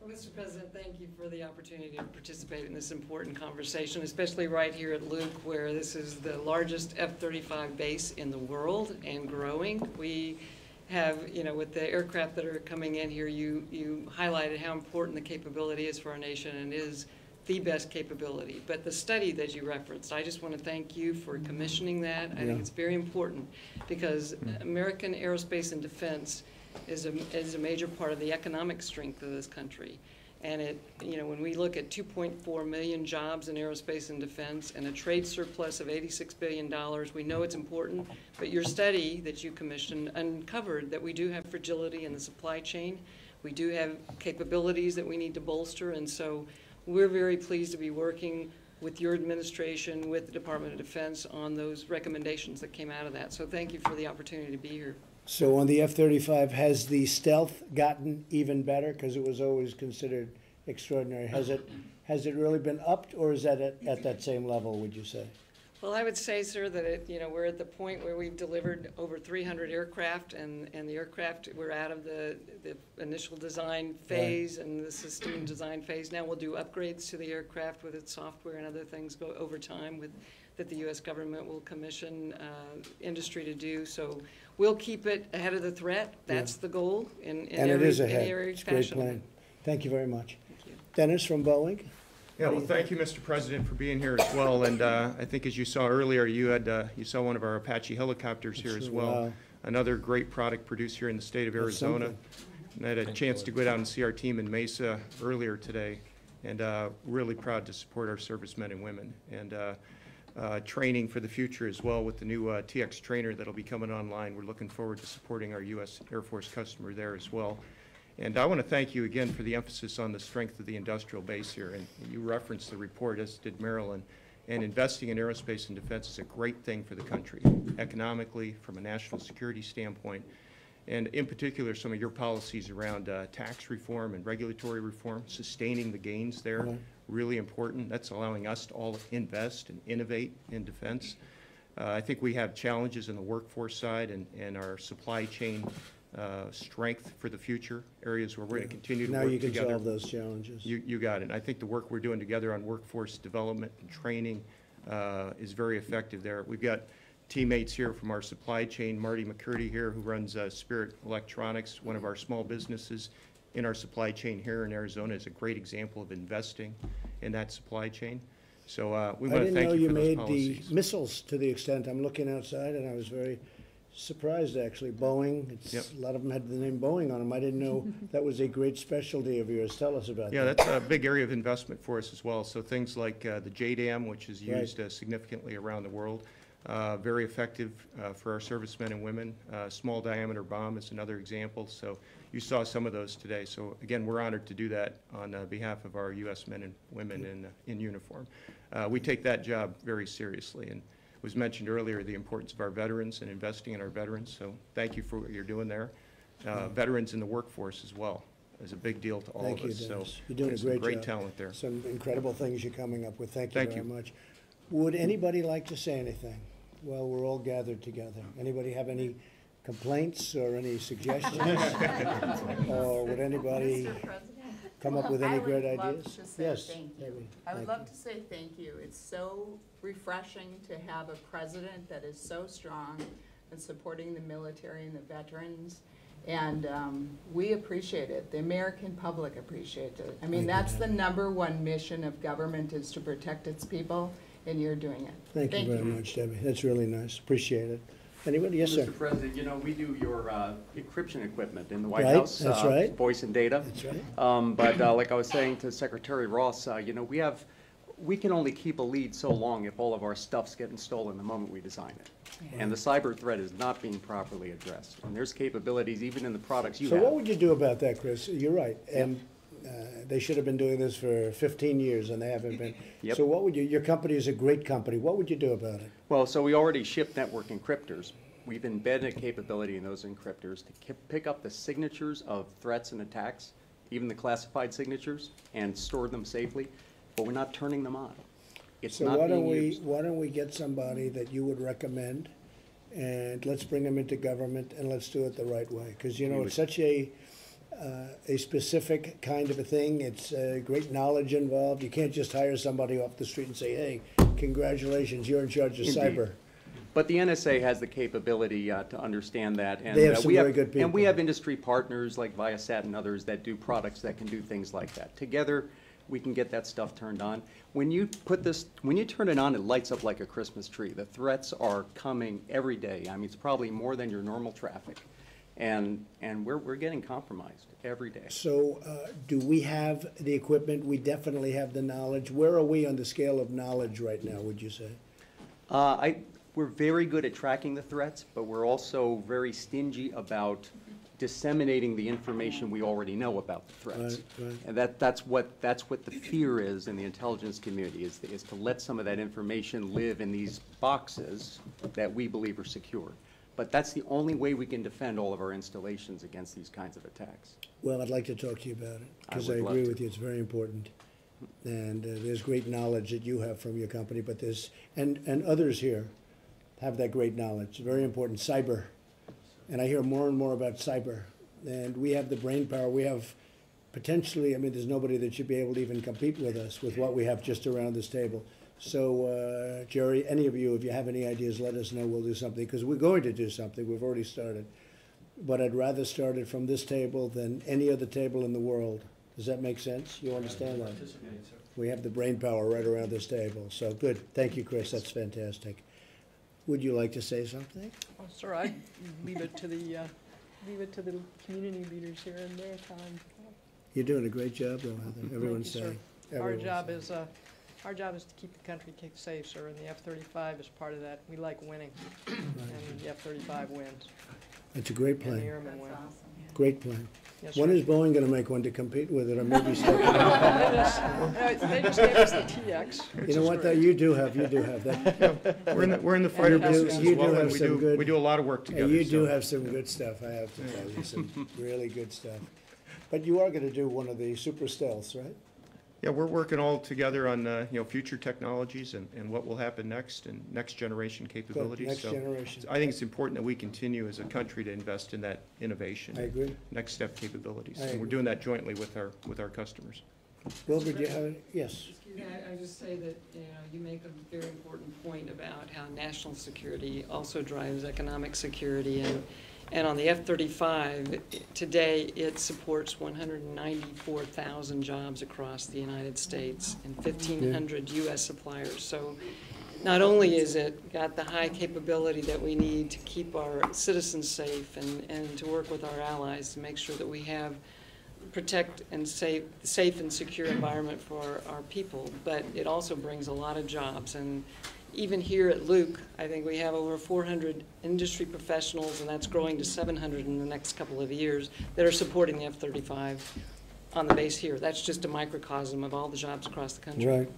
Well, Mr. President, thank you for the opportunity to participate in this important conversation, especially right here at Luke, where this is the largest F-35 base in the world and growing. We have, with the aircraft that are coming in here, you highlighted how important the capability is for our nation, and is the best capability. But the study that you referenced, I just want to thank you for commissioning that. I think it's very important, because American aerospace and defense is a major part of the economic strength of this country. And when we look at 2.4 million jobs in aerospace and defense and a trade surplus of $86 billion, we know it's important. But your study that you commissioned uncovered that we do have fragility in the supply chain. We do have capabilities that we need to bolster, and so we're very pleased to be working with your administration, with the Department of Defense, on those recommendations that came out of that. So thank you for the opportunity to be here. So on the F-35, has the stealth gotten even better? Because it was always considered extraordinary. Has it really been upped, or is that at that same level, would you say? Well, I would say, sir, that we're at the point where we've delivered over 300 aircraft, and the aircraft, we're out of the initial design phase and the system design phase. Now we'll do upgrades to the aircraft with its software and other things go over time that the U.S. government will commission industry to do. So we'll keep it ahead of the threat. That's the goal in And every, it is ahead. in every It's a great fashion. plan. Thank you very much. Thank you. Dennis from Boeing? Yeah, well, thank you, Mr. President, for being here as well. And I think as you saw earlier, you saw one of our Apache helicopters here as well. Wow. Another great product produced here in the state of That's Arizona. something. And I had a chance to go down and see our team in Mesa earlier today, and really proud to support our servicemen and women. And training for the future as well with the new TX trainer that'll be coming online. We're looking forward to supporting our U.S. Air Force customer there as well. And I want to thank you again for the emphasis on the strength of the industrial base here. And you referenced the report, as did Marilyn. And investing in aerospace and defense is a great thing for the country, economically, from a national security standpoint. And in particular, some of your policies around tax reform and regulatory reform, sustaining the gains there, really important. That's allowing us to all invest and innovate in defense. I think we have challenges in the workforce side and our supply chain strength for the future, areas where we're going to continue to work together. Now you can solve those challenges. You got it. And I think the work we're doing together on workforce development and training is very effective there. We've got teammates here from our supply chain, Marty McCurdy here, who runs Spirit Electronics, one of our small businesses in our supply chain here in Arizona, is a great example of investing in that supply chain. So we want to thank you for those policies. I didn't know you made the missiles to the extent. I'm looking outside and I was very surprised, actually. Boeing, a lot of them had the name Boeing on them. I didn't know that was a great specialty of yours. Tell us about that. Yeah, that's a big area of investment for us as well. So things like the JDAM, which is used significantly around the world, very effective for our servicemen and women. Small diameter bomb is another example. So you saw some of those today. So again, we're honored to do that on behalf of our U.S. men and women in uniform. We take that job very seriously. And it was mentioned earlier the importance of our veterans and investing in our veterans. So thank you for what you're doing there. Veterans in the workforce as well is a big deal to all of us. Thank you, Dennis. So You're doing a there's great some great job. talent there. Some incredible things you're coming up with. Thank you Thank very you. much. Would anybody like to say anything? Well, we're all gathered together. Anybody have any complaints or any suggestions? Or would anybody Mr. President? come up with any great I would love ideas? to say Yes, thank you. Debbie, I would thank love you. to say thank you. It's so refreshing to have a president that is so strong in supporting the military and the veterans. And we appreciate it. The American public appreciates it. I mean, that's the #1 mission of government, is to protect its people, and you're doing it. Thank you very much, Debbie. That's really nice. Appreciate it. Anybody? Yes, sir. Mr. President, we do your encryption equipment in the White Right, House. that's right. Voice and data. That's right. But like I was saying to Secretary Ross, we can only keep a lead so long if all of our stuff's getting stolen the moment we design it. And the cyber threat is not being properly addressed. And there's capabilities even in the products you So have. what would you do about that, Chris? You're right. And they should have been doing this for 15 years and they haven't been. Yep. So what would your company is a great company. What would you do about it? Well, so we already ship network encryptors. We've embedded a capability in those encryptors to pick up the signatures of threats and attacks, even the classified signatures, and store them safely, but we're not turning them on. It's So not why being don't we, used. why don't we get somebody that you would recommend, and let's bring them into government, and let's do it the right way? Because, it's such a specific kind of a thing. It's great knowledge involved. You can't just hire somebody off the street and say, hey, congratulations, you're in charge of Indeed. cyber. But the NSA has the capability to understand that. And They have some very good And we people. have industry partners like Viasat and others that do products that can do things like that. Together, we can get that stuff turned on. When you turn it on, it lights up like a Christmas tree. The threats are coming every day. I mean, it's probably more than your normal traffic. And we're getting compromised every day. So do we have the equipment? We definitely have the knowledge. Where are we on the scale of knowledge right now, would you say? We're very good at tracking the threats, but we're also very stingy about disseminating the information we already know about the threats. Right. And that's what the fear is in the intelligence community, is to let some of that information live in these boxes that we believe are secure. But that's the only way we can defend all of our installations against these kinds of attacks. Well, I'd like to talk to you about it, because I would love agree to. with you, it's very important. And there's great knowledge that you have from your company, but there's, and others here have that great knowledge. Very important, cyber. And I hear more and more about cyber. And we have the brain power. We have potentially, I mean, there's nobody that should be able to even compete with us with what we have just around this table. So, Jerry, any of you, if you have any ideas, let us know. We'll do something, because we're going to do something. We've already started. But I'd rather start it from this table than any other table in the world. Does that make sense? You understand that? We have the brain power right around this table. So, good. Thank you, Chris. That's fantastic. Would you like to say something? Oh, sir, I'd leave it to the community leaders here in their time. You're doing a great job, though, Heather. Everyone's Thank you, saying. sir. Our Everyone's saying. job is to keep the country safe, sir, and the F-35 is part of that. We like winning, and the F-35 wins, It's a great and the plan. airmen win. Great plan. Yes, When sir. is Boeing going to make one to compete with it, or maybe start? They just gave us the TX, which You know is what, though, great. you do have that. We're in the fighter You do- business as you do well, have and some good- we do a lot of work together. And you do so. have some good stuff, I have to tell you, some really good stuff. But you are going to do one of the super stealths, right? Yeah, we're working all together on, future technologies and what will happen next and next generation capabilities. next So generation. I think it's important that we continue as a country to invest in that innovation. I agree. Next step capabilities. I And we're agree. doing that jointly with our customers. Wilbur, do you have, yes? I just say that, you make a very important point about how national security also drives economic security, and on the F-35, today, it supports 194,000 jobs across the United States and 1,500 U.S. suppliers. So not only is it got the high capability that we need to keep our citizens safe and to work with our allies to make sure that we have protect and safe and secure environment for our people, but it also brings a lot of jobs. And even here at Luke, I think we have over 400 industry professionals, and that's growing to 700 in the next couple of years, that are supporting the F-35 on the base here. That's just a microcosm of all the jobs across the country. Right.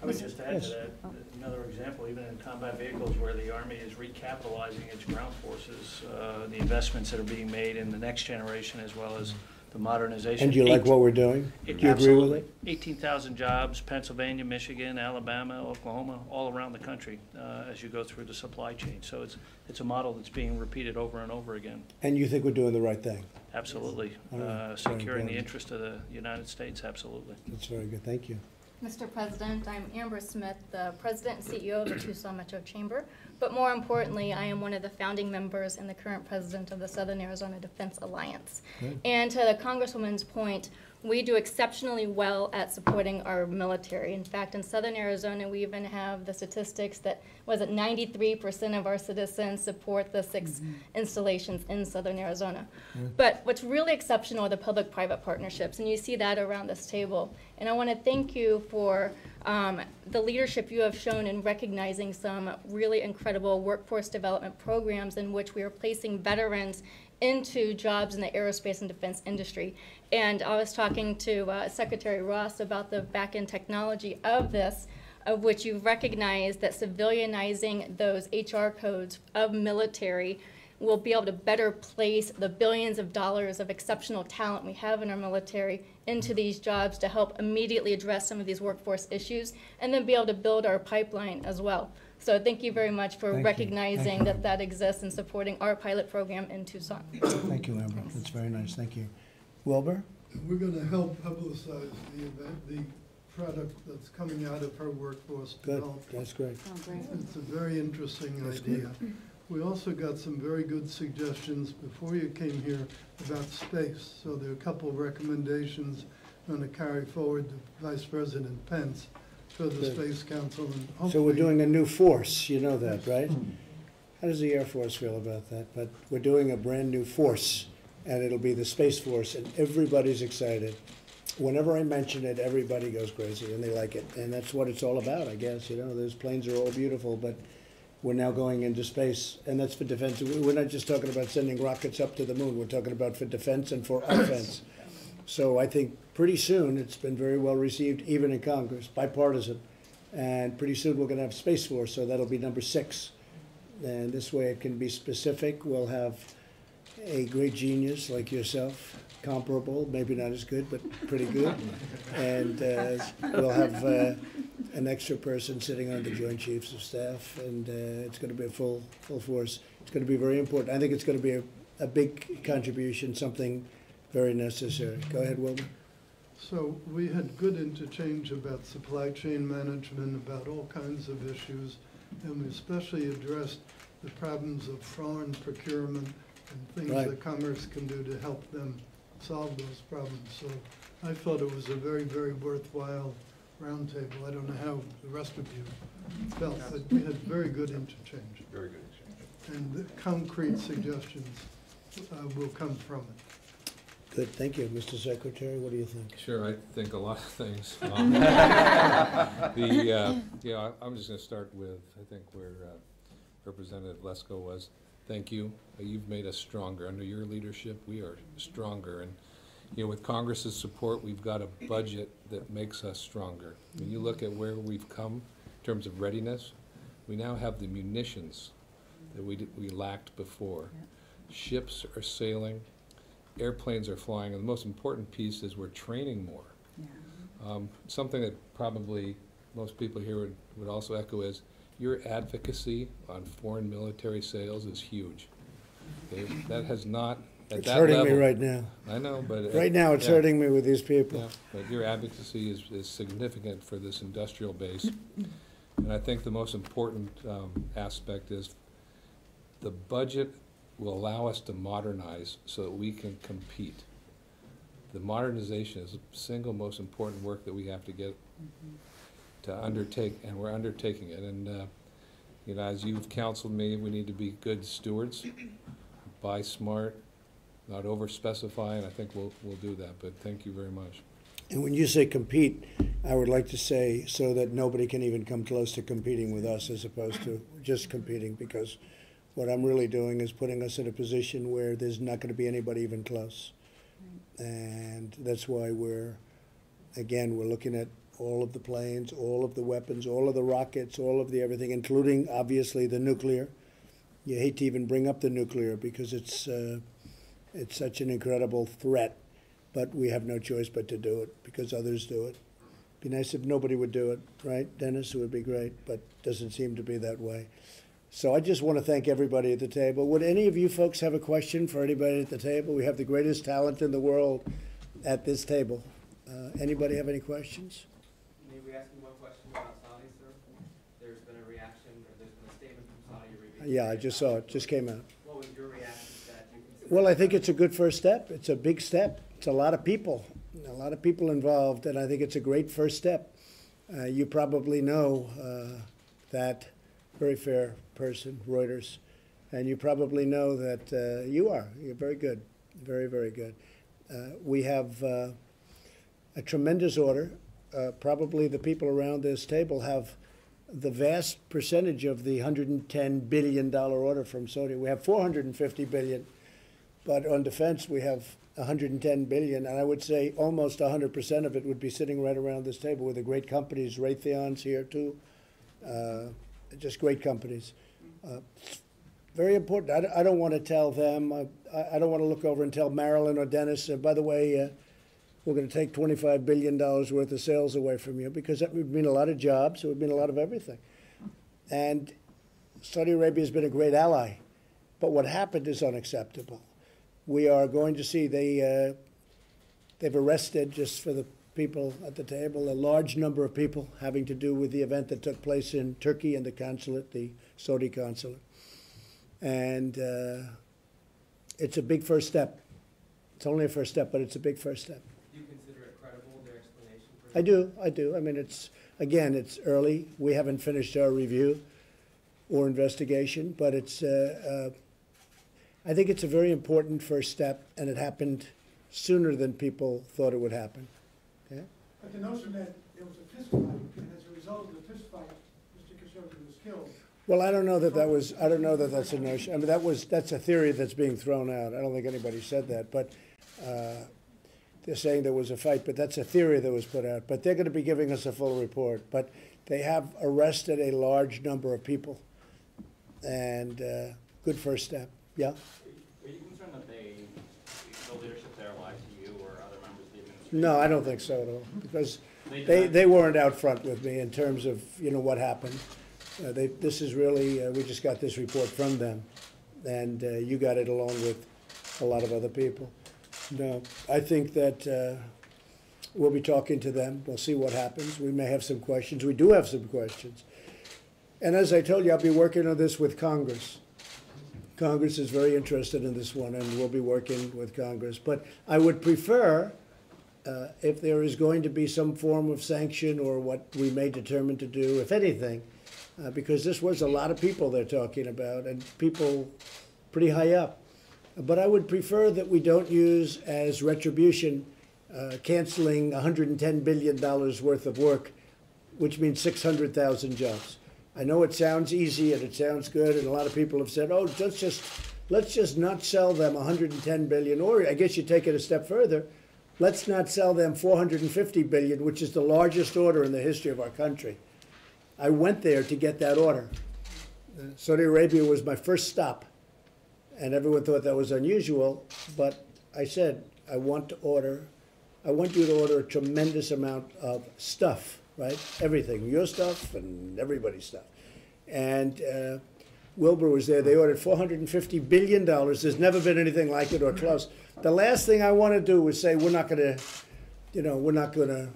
I would just add to that, another example, even in combat vehicles where the Army is recapitalizing its ground forces, the investments that are being made in the next generation as well as the modernization. And do you like what we're doing? Do you agree with it? 18,000 jobs, Pennsylvania, Michigan, Alabama, Oklahoma, all around the country as you go through the supply chain. So it's a model that's being repeated over and over again. And you think we're doing the right thing? Absolutely. All right. Securing the Very interest of the United States, absolutely. That's very good, thank you. Mr. President, I'm Amber Smith, the President and CEO of the Tucson Metro Chamber. But more importantly, I am one of the founding members and the current president of the Southern Arizona Defense Alliance. Good. And to the Congresswoman's point, we do exceptionally well at supporting our military. In fact, in Southern Arizona, we even have the statistics that, 93% of our citizens support the 6 installations in Southern Arizona. But what's really exceptional are the public-private partnerships, and you see that around this table. And I want to thank you for the leadership you have shown in recognizing some really incredible workforce development programs in which we are placing veterans into jobs in the aerospace and defense industry. And I was talking to Secretary Ross about the back-end technology of this, of which you've recognized that civilianizing those HR codes of military will be able to better place the billions of dollars of exceptional talent we have in our military into these jobs to help immediately address some of these workforce issues and then be able to build our pipeline as well. So thank you very much for recognizing that that exists and supporting our pilot program in Tucson. Thank you, Amber, that's very nice, thank you. Wilbur? We're going to help publicize the event, the product that's coming out of her workforce Good, development. that's great. It's a very interesting That's idea. We also got some very good suggestions before you came here about space. So there are a couple of recommendations I'm going to carry forward to Vice President Pence for the Good. Space Council, and So hopefully. we're doing a new force, you know that, right? How does the Air Force feel about that? But we're doing a brand-new force, and it'll be the Space Force, and everybody's excited. Whenever I mention it, everybody goes crazy, and they like it. And that's what it's all about, I guess, Those planes are all beautiful, but we're now going into space, and that's for defense. We're not just talking about sending rockets up to the moon. We're talking about for defense and for offense. So I think pretty soon, it's been very well received, even in Congress, bipartisan. And pretty soon, we're going to have Space Force, so that'll be number 6. And this way, it can be specific. We'll have a great genius like yourself comparable, maybe not as good, but pretty good. And we'll have an extra person sitting on the Joint Chiefs of Staff, and it's going to be a full force. It's going to be very important. I think it's going to be a big contribution, something very necessary. Go ahead, Wilbur. So we had good interchange about supply chain management, about all kinds of issues, and we especially addressed the problems of foreign procurement and things Right. that commerce can do to help them solve those problems. So I thought it was a very, very worthwhile roundtable. I don't know how the rest of you felt, but we had very good interchange. Very good exchange. And the concrete suggestions will come from it. Good, thank you. Mr. Secretary, what do you think? Sure, I think a lot of things. Yeah, I'm just gonna start with, I think where Representative Lesko was. Thank you. You've made us stronger. Under your leadership, we are stronger. And, you know, with Congress's support, we've got a budget that makes us stronger. When you look at where we've come in terms of readiness, we now have the munitions that we lacked before. Ships are sailing, airplanes are flying, and the most important piece is we're training more. Something that probably most people here would also echo is your advocacy on foreign military sales is huge. Okay? That has not, at It's that hurting level. me right now. I know, but. Right now, it's yeah. hurting me with these people. Yeah, but your advocacy is significant for this industrial base. And I think the most important aspect is the budget will allow us to modernize so that we can compete. The modernization is the single most important work that we have to get to undertake, and we're undertaking it. And you know, as you've counseled me, we need to be good stewards, buy smart, not over-specify, and I think we'll do that. But thank you very much. And when you say compete, I would like to say so that nobody can even come close to competing with us as opposed to just competing, because what I'm really doing is putting us in a position where there's not going to be anybody even close. And that's why we're looking at all of the planes, all of the weapons, all of the rockets, all of the everything, including obviously the nuclear. You hate to even bring up the nuclear because it's such an incredible threat, but we have no choice but to do it because others do it. Be nice if nobody would do it, right, Dennis? It would be great, but doesn't seem to be that way. So I just want to thank everybody at the table. Would any of you folks have a question for anybody at the table? We have the greatest talent in the world at this table. Anybody have any questions? May we ask you one question about Saudi, sir? There's been a reaction, or there's been a statement from Saudi Arabia. Yeah, I just saw it, just came out. What was your reaction to that? Do you consider Well, I think it's a good first step. It's a big step. It's a lot of people involved, and I think it's a great first step. You probably know that very fair person, Reuters, and you probably know that you're very good, very, very good. We have a tremendous order. Probably the people around this table have the vast percentage of the $110 billion order from Saudi. We have $450 billion, but on defense we have $110 billion, and I would say almost 100% of it would be sitting right around this table with the great companies. Raytheon's here too, just great companies. Very important. I don't want to tell them. I don't want to look over and tell Marilyn or Dennis, by the way, we're going to take $25 billion worth of sales away from you, because that would mean a lot of jobs. It would mean a lot of everything. And Saudi Arabia has been a great ally, but what happened is unacceptable. We are going to see they've arrested, just for the people at the table, a large number of people having to do with the event that took place in Turkey and the consulate, the Saudi consulate. And it's a big first step. It's only a first step, but it's a big first step. Do you consider it credible, their explanation? I do. I mean, it's early. We haven't finished our review or investigation, but I think it's a very important first step, and it happened sooner than people thought it would happen. Okay? But the notion that there was a fist fight, and as a result of the fist fight, Mr. Khashoggi was killed. Well, I don't know that that's a notion. I mean, that's a theory that's being thrown out. I don't think anybody said that, but they're saying there was a fight, but that's a theory that was put out. But they're going to be giving us a full report. But they have arrested a large number of people, and good first step. Yeah? Are you concerned that the leadership there lies to No, I don't think so at all, because they weren't out front with me in terms of, what happened. This is really, we just got this report from them, and you got it along with a lot of other people. No, I think that we'll be talking to them. We'll see what happens. We may have some questions. We do have some questions. And as I told you, I'll be working on this with Congress. Congress is very interested in this one, and we'll be working with Congress. But I would prefer, if there is going to be some form of sanction or what we may determine to do, if anything, because this was a lot of people they're talking about, and people pretty high up. But I would prefer that we don't use as retribution canceling $110 billion worth of work, which means 600,000 jobs. I know it sounds easy and it sounds good, and a lot of people have said, oh, let's just not sell them 110 billion, or I guess you take it a step further, let's not sell them 450 billion, which is the largest order in the history of our country. I went there to get that order. Saudi Arabia was my first stop, and everyone thought that was unusual, but I said, I want you to order a tremendous amount of stuff, right? Everything, your stuff and everybody's stuff. And Wilbur was there. They ordered $450 billion. There's never been anything like it or close. The last thing I want to do is say, we're not going to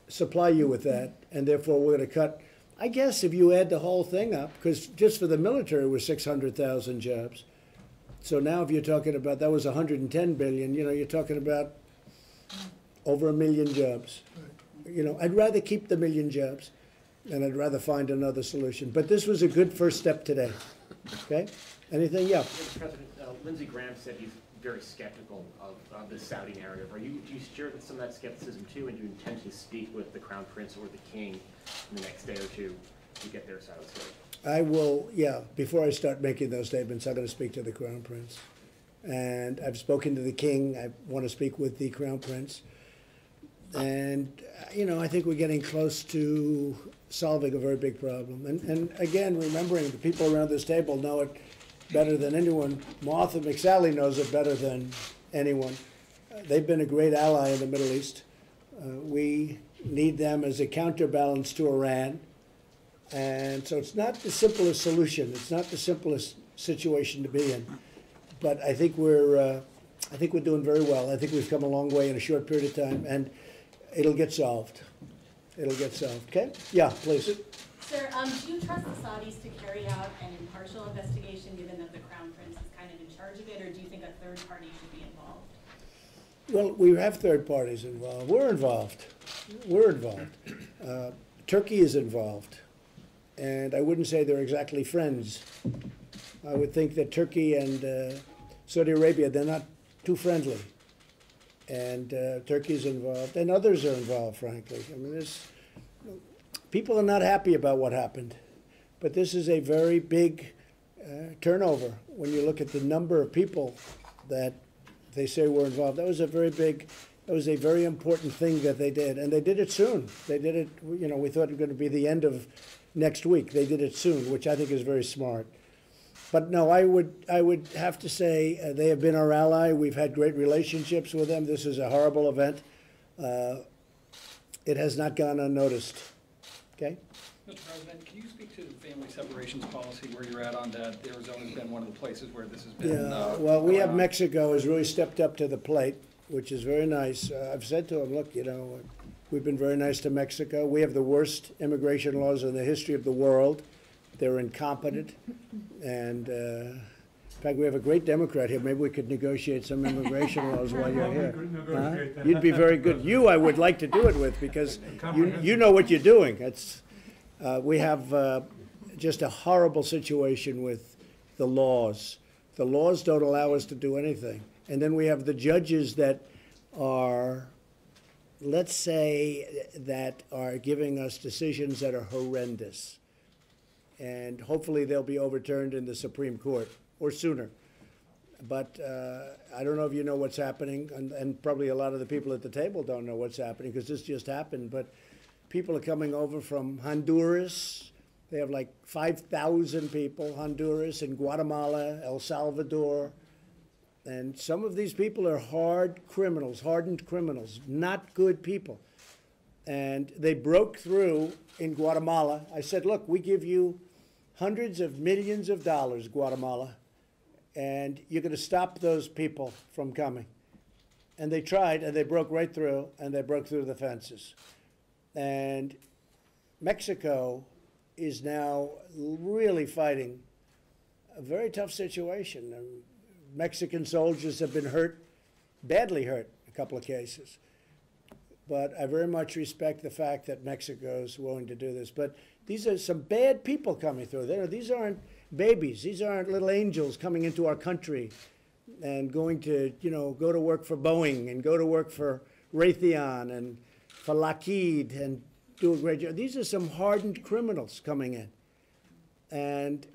supply you with that, and therefore we're going to cut. I guess if you add the whole thing up, because just for the military was 600,000 jobs. So now if you're talking about, that was 110 billion, you're talking about over 1 million jobs. I'd rather keep the 1 million jobs, and I'd rather find another solution. But this was a good first step today. Okay? Anything? Yeah. Mr. President, Lindsey Graham said he's very skeptical of the Saudi narrative. Do you share some of that skepticism too, and do you intend to speak with the Crown Prince or the King in the next day or two to get their side of the story? I will, yeah. Before I start making those statements, I'm going to speak to the Crown Prince. And I've spoken to the King. I want to speak with the Crown Prince. And, I think we're getting close to solving a very big problem. And again, remembering the people around this table know it better than anyone. Martha McSally knows it better than anyone. They've been a great ally in the Middle East. We need them as a counterbalance to Iran. And so it's not the simplest solution. It's not the simplest situation to be in. But I think we're doing very well. I think we've come a long way in a short period of time, and it'll get solved. It'll get solved. Okay? Yeah, please. Sir, do you trust the Saudis to carry out an impartial investigation, given that the Crown Prince is kind of in charge of it, or do you think a third party should be involved? Well, we have third parties involved. We're involved. We're involved. Turkey is involved. And I wouldn't say they're exactly friends. I would think that Turkey and Saudi Arabia, they're not too friendly. And Turkey's involved, and others are involved, frankly. I mean, people are not happy about what happened. But this is a very big turnover when you look at the number of people that they say were involved. That was a very important thing that they did, and they did it soon. They did it, we thought it was going to be the end of next week. They did it soon, which I think is very smart. But no, I would have to say they have been our ally. We've had great relationships with them. This is a horrible event. It has not gone unnoticed. Okay? Mr. President, can you speak to the family separations policy, where you're at on that? Arizona's been one of the places where this has been. Yeah, well, we have Mexico has really stepped up to the plate, which is very nice. I've said to them, look, we've been very nice to Mexico. We have the worst immigration laws in the history of the world. They're incompetent. And in fact, we have a great Democrat here. Maybe we could negotiate some immigration laws while you're here. You'd be very good. You, I would like to do it with, because you know what you're doing. We have just a horrible situation with the laws. The laws don't allow us to do anything. And then we have the judges that are, let's say, that are giving us decisions that are horrendous. And hopefully they'll be overturned in the Supreme Court, or sooner. But I don't know if you know what's happening, and probably a lot of the people at the table don't know what's happening, because this just happened. But people are coming over from Honduras. They have like 5,000 people, Honduras and Guatemala, El Salvador. And some of these people are hard criminals, hardened criminals, not good people. And they broke through in Guatemala. I said, look, we give you hundreds of millions of dollars, Guatemala, and you're going to stop those people from coming. And they tried, and they broke right through, and they broke through the fences. And Mexico is now really fighting a very tough situation. Mexican soldiers have been hurt, badly hurt, in a couple of cases. But I very much respect the fact that Mexico is willing to do this. But these are some bad people coming through. These aren't babies. These aren't little angels coming into our country and going to, go to work for Boeing and go to work for Raytheon and for Lockheed and do a great job. These are some hardened criminals coming in. And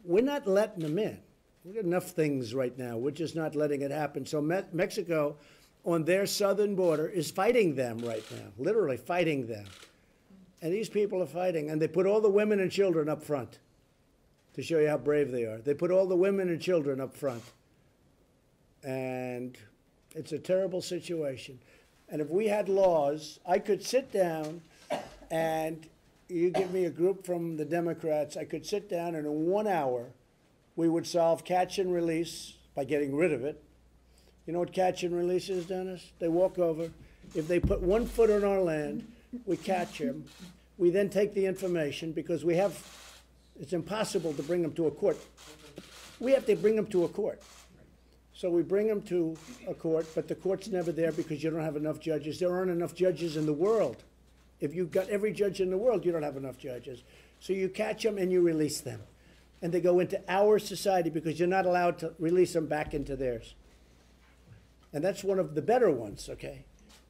we're not letting them in. We've got enough things right now. We're just not letting it happen. So Mexico, on their southern border, is fighting them right now, literally fighting them. And these people are fighting. And they put all the women and children up front to show you how brave they are. They put all the women and children up front. And it's a terrible situation. And if we had laws, I could sit down and you give me a group from the Democrats, I could sit down and in 1 hour, we would solve catch and release by getting rid of it. You know what catch and release is, Dennis? They walk over. If they put 1 foot on our land, we catch them. We then take the information because it's impossible to bring them to a court. We have to bring them to a court. So we bring them to a court, but the court's never there because you don't have enough judges. There aren't enough judges in the world. If you've got every judge in the world, you don't have enough judges. So you catch them and you release them. And they go into our society because you're not allowed to release them back into theirs. And that's one of the better ones, okay?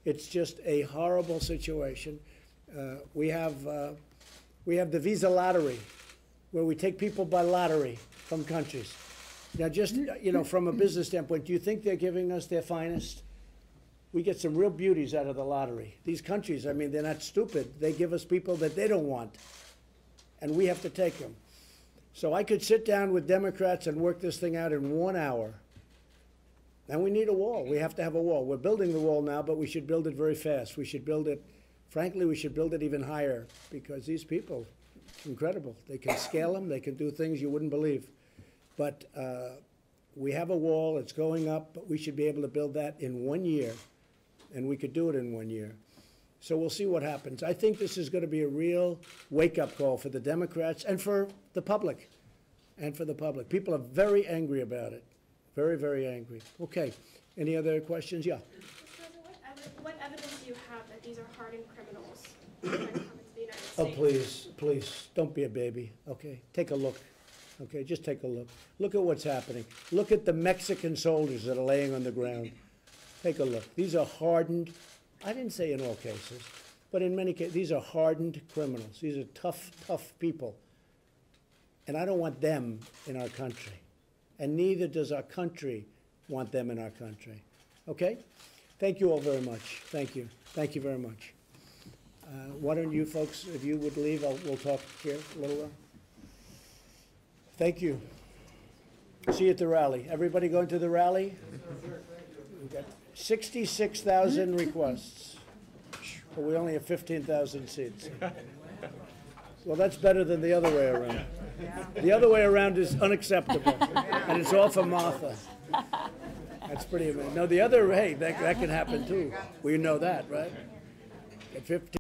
It's just a horrible situation. We have the visa lottery, where we take people by lottery from countries. Now, just, from a business standpoint, do you think they're giving us their finest? We get some real beauties out of the lottery. These countries, they're not stupid. They give us people that they don't want, and we have to take them. So I could sit down with Democrats and work this thing out in 1 hour. And we need a wall. We have to have a wall. We're building the wall now, but we should build it very fast. We should build it, frankly, we should build it even higher because these people, it's incredible. They can scale them. They can do things you wouldn't believe. But we have a wall. It's going up, but we should be able to build that in 1 year, and we could do it in 1 year. So we'll see what happens. I think this is going to be a real wake-up call for the Democrats and for the public. People are very angry about it. Very, very angry. Okay. Any other questions? Yeah. What evidence do you have that these are hardened criminals trying to come into the United States? Oh, please, don't be a baby. Okay, take a look. Okay, just take a look. Look at what's happening. Look at the Mexican soldiers that are laying on the ground. Take a look. These are hardened, I didn't say in all cases, but in many cases, these are hardened criminals. These are tough, tough people. And I don't want them in our country. And neither does our country want them in our country. Okay? Thank you all very much. Thank you. Thank you very much. Why don't you folks, if you would leave, we'll talk here a little while. Thank you. See you at the rally. Everybody going to the rally? We've got 66,000 requests, but we only have 15,000 seats. Well, that's better than the other way around. The other way around is unacceptable, and it's all for Martha. That's pretty amazing. No, the other, hey, that can happen too. We know that, right? At 15.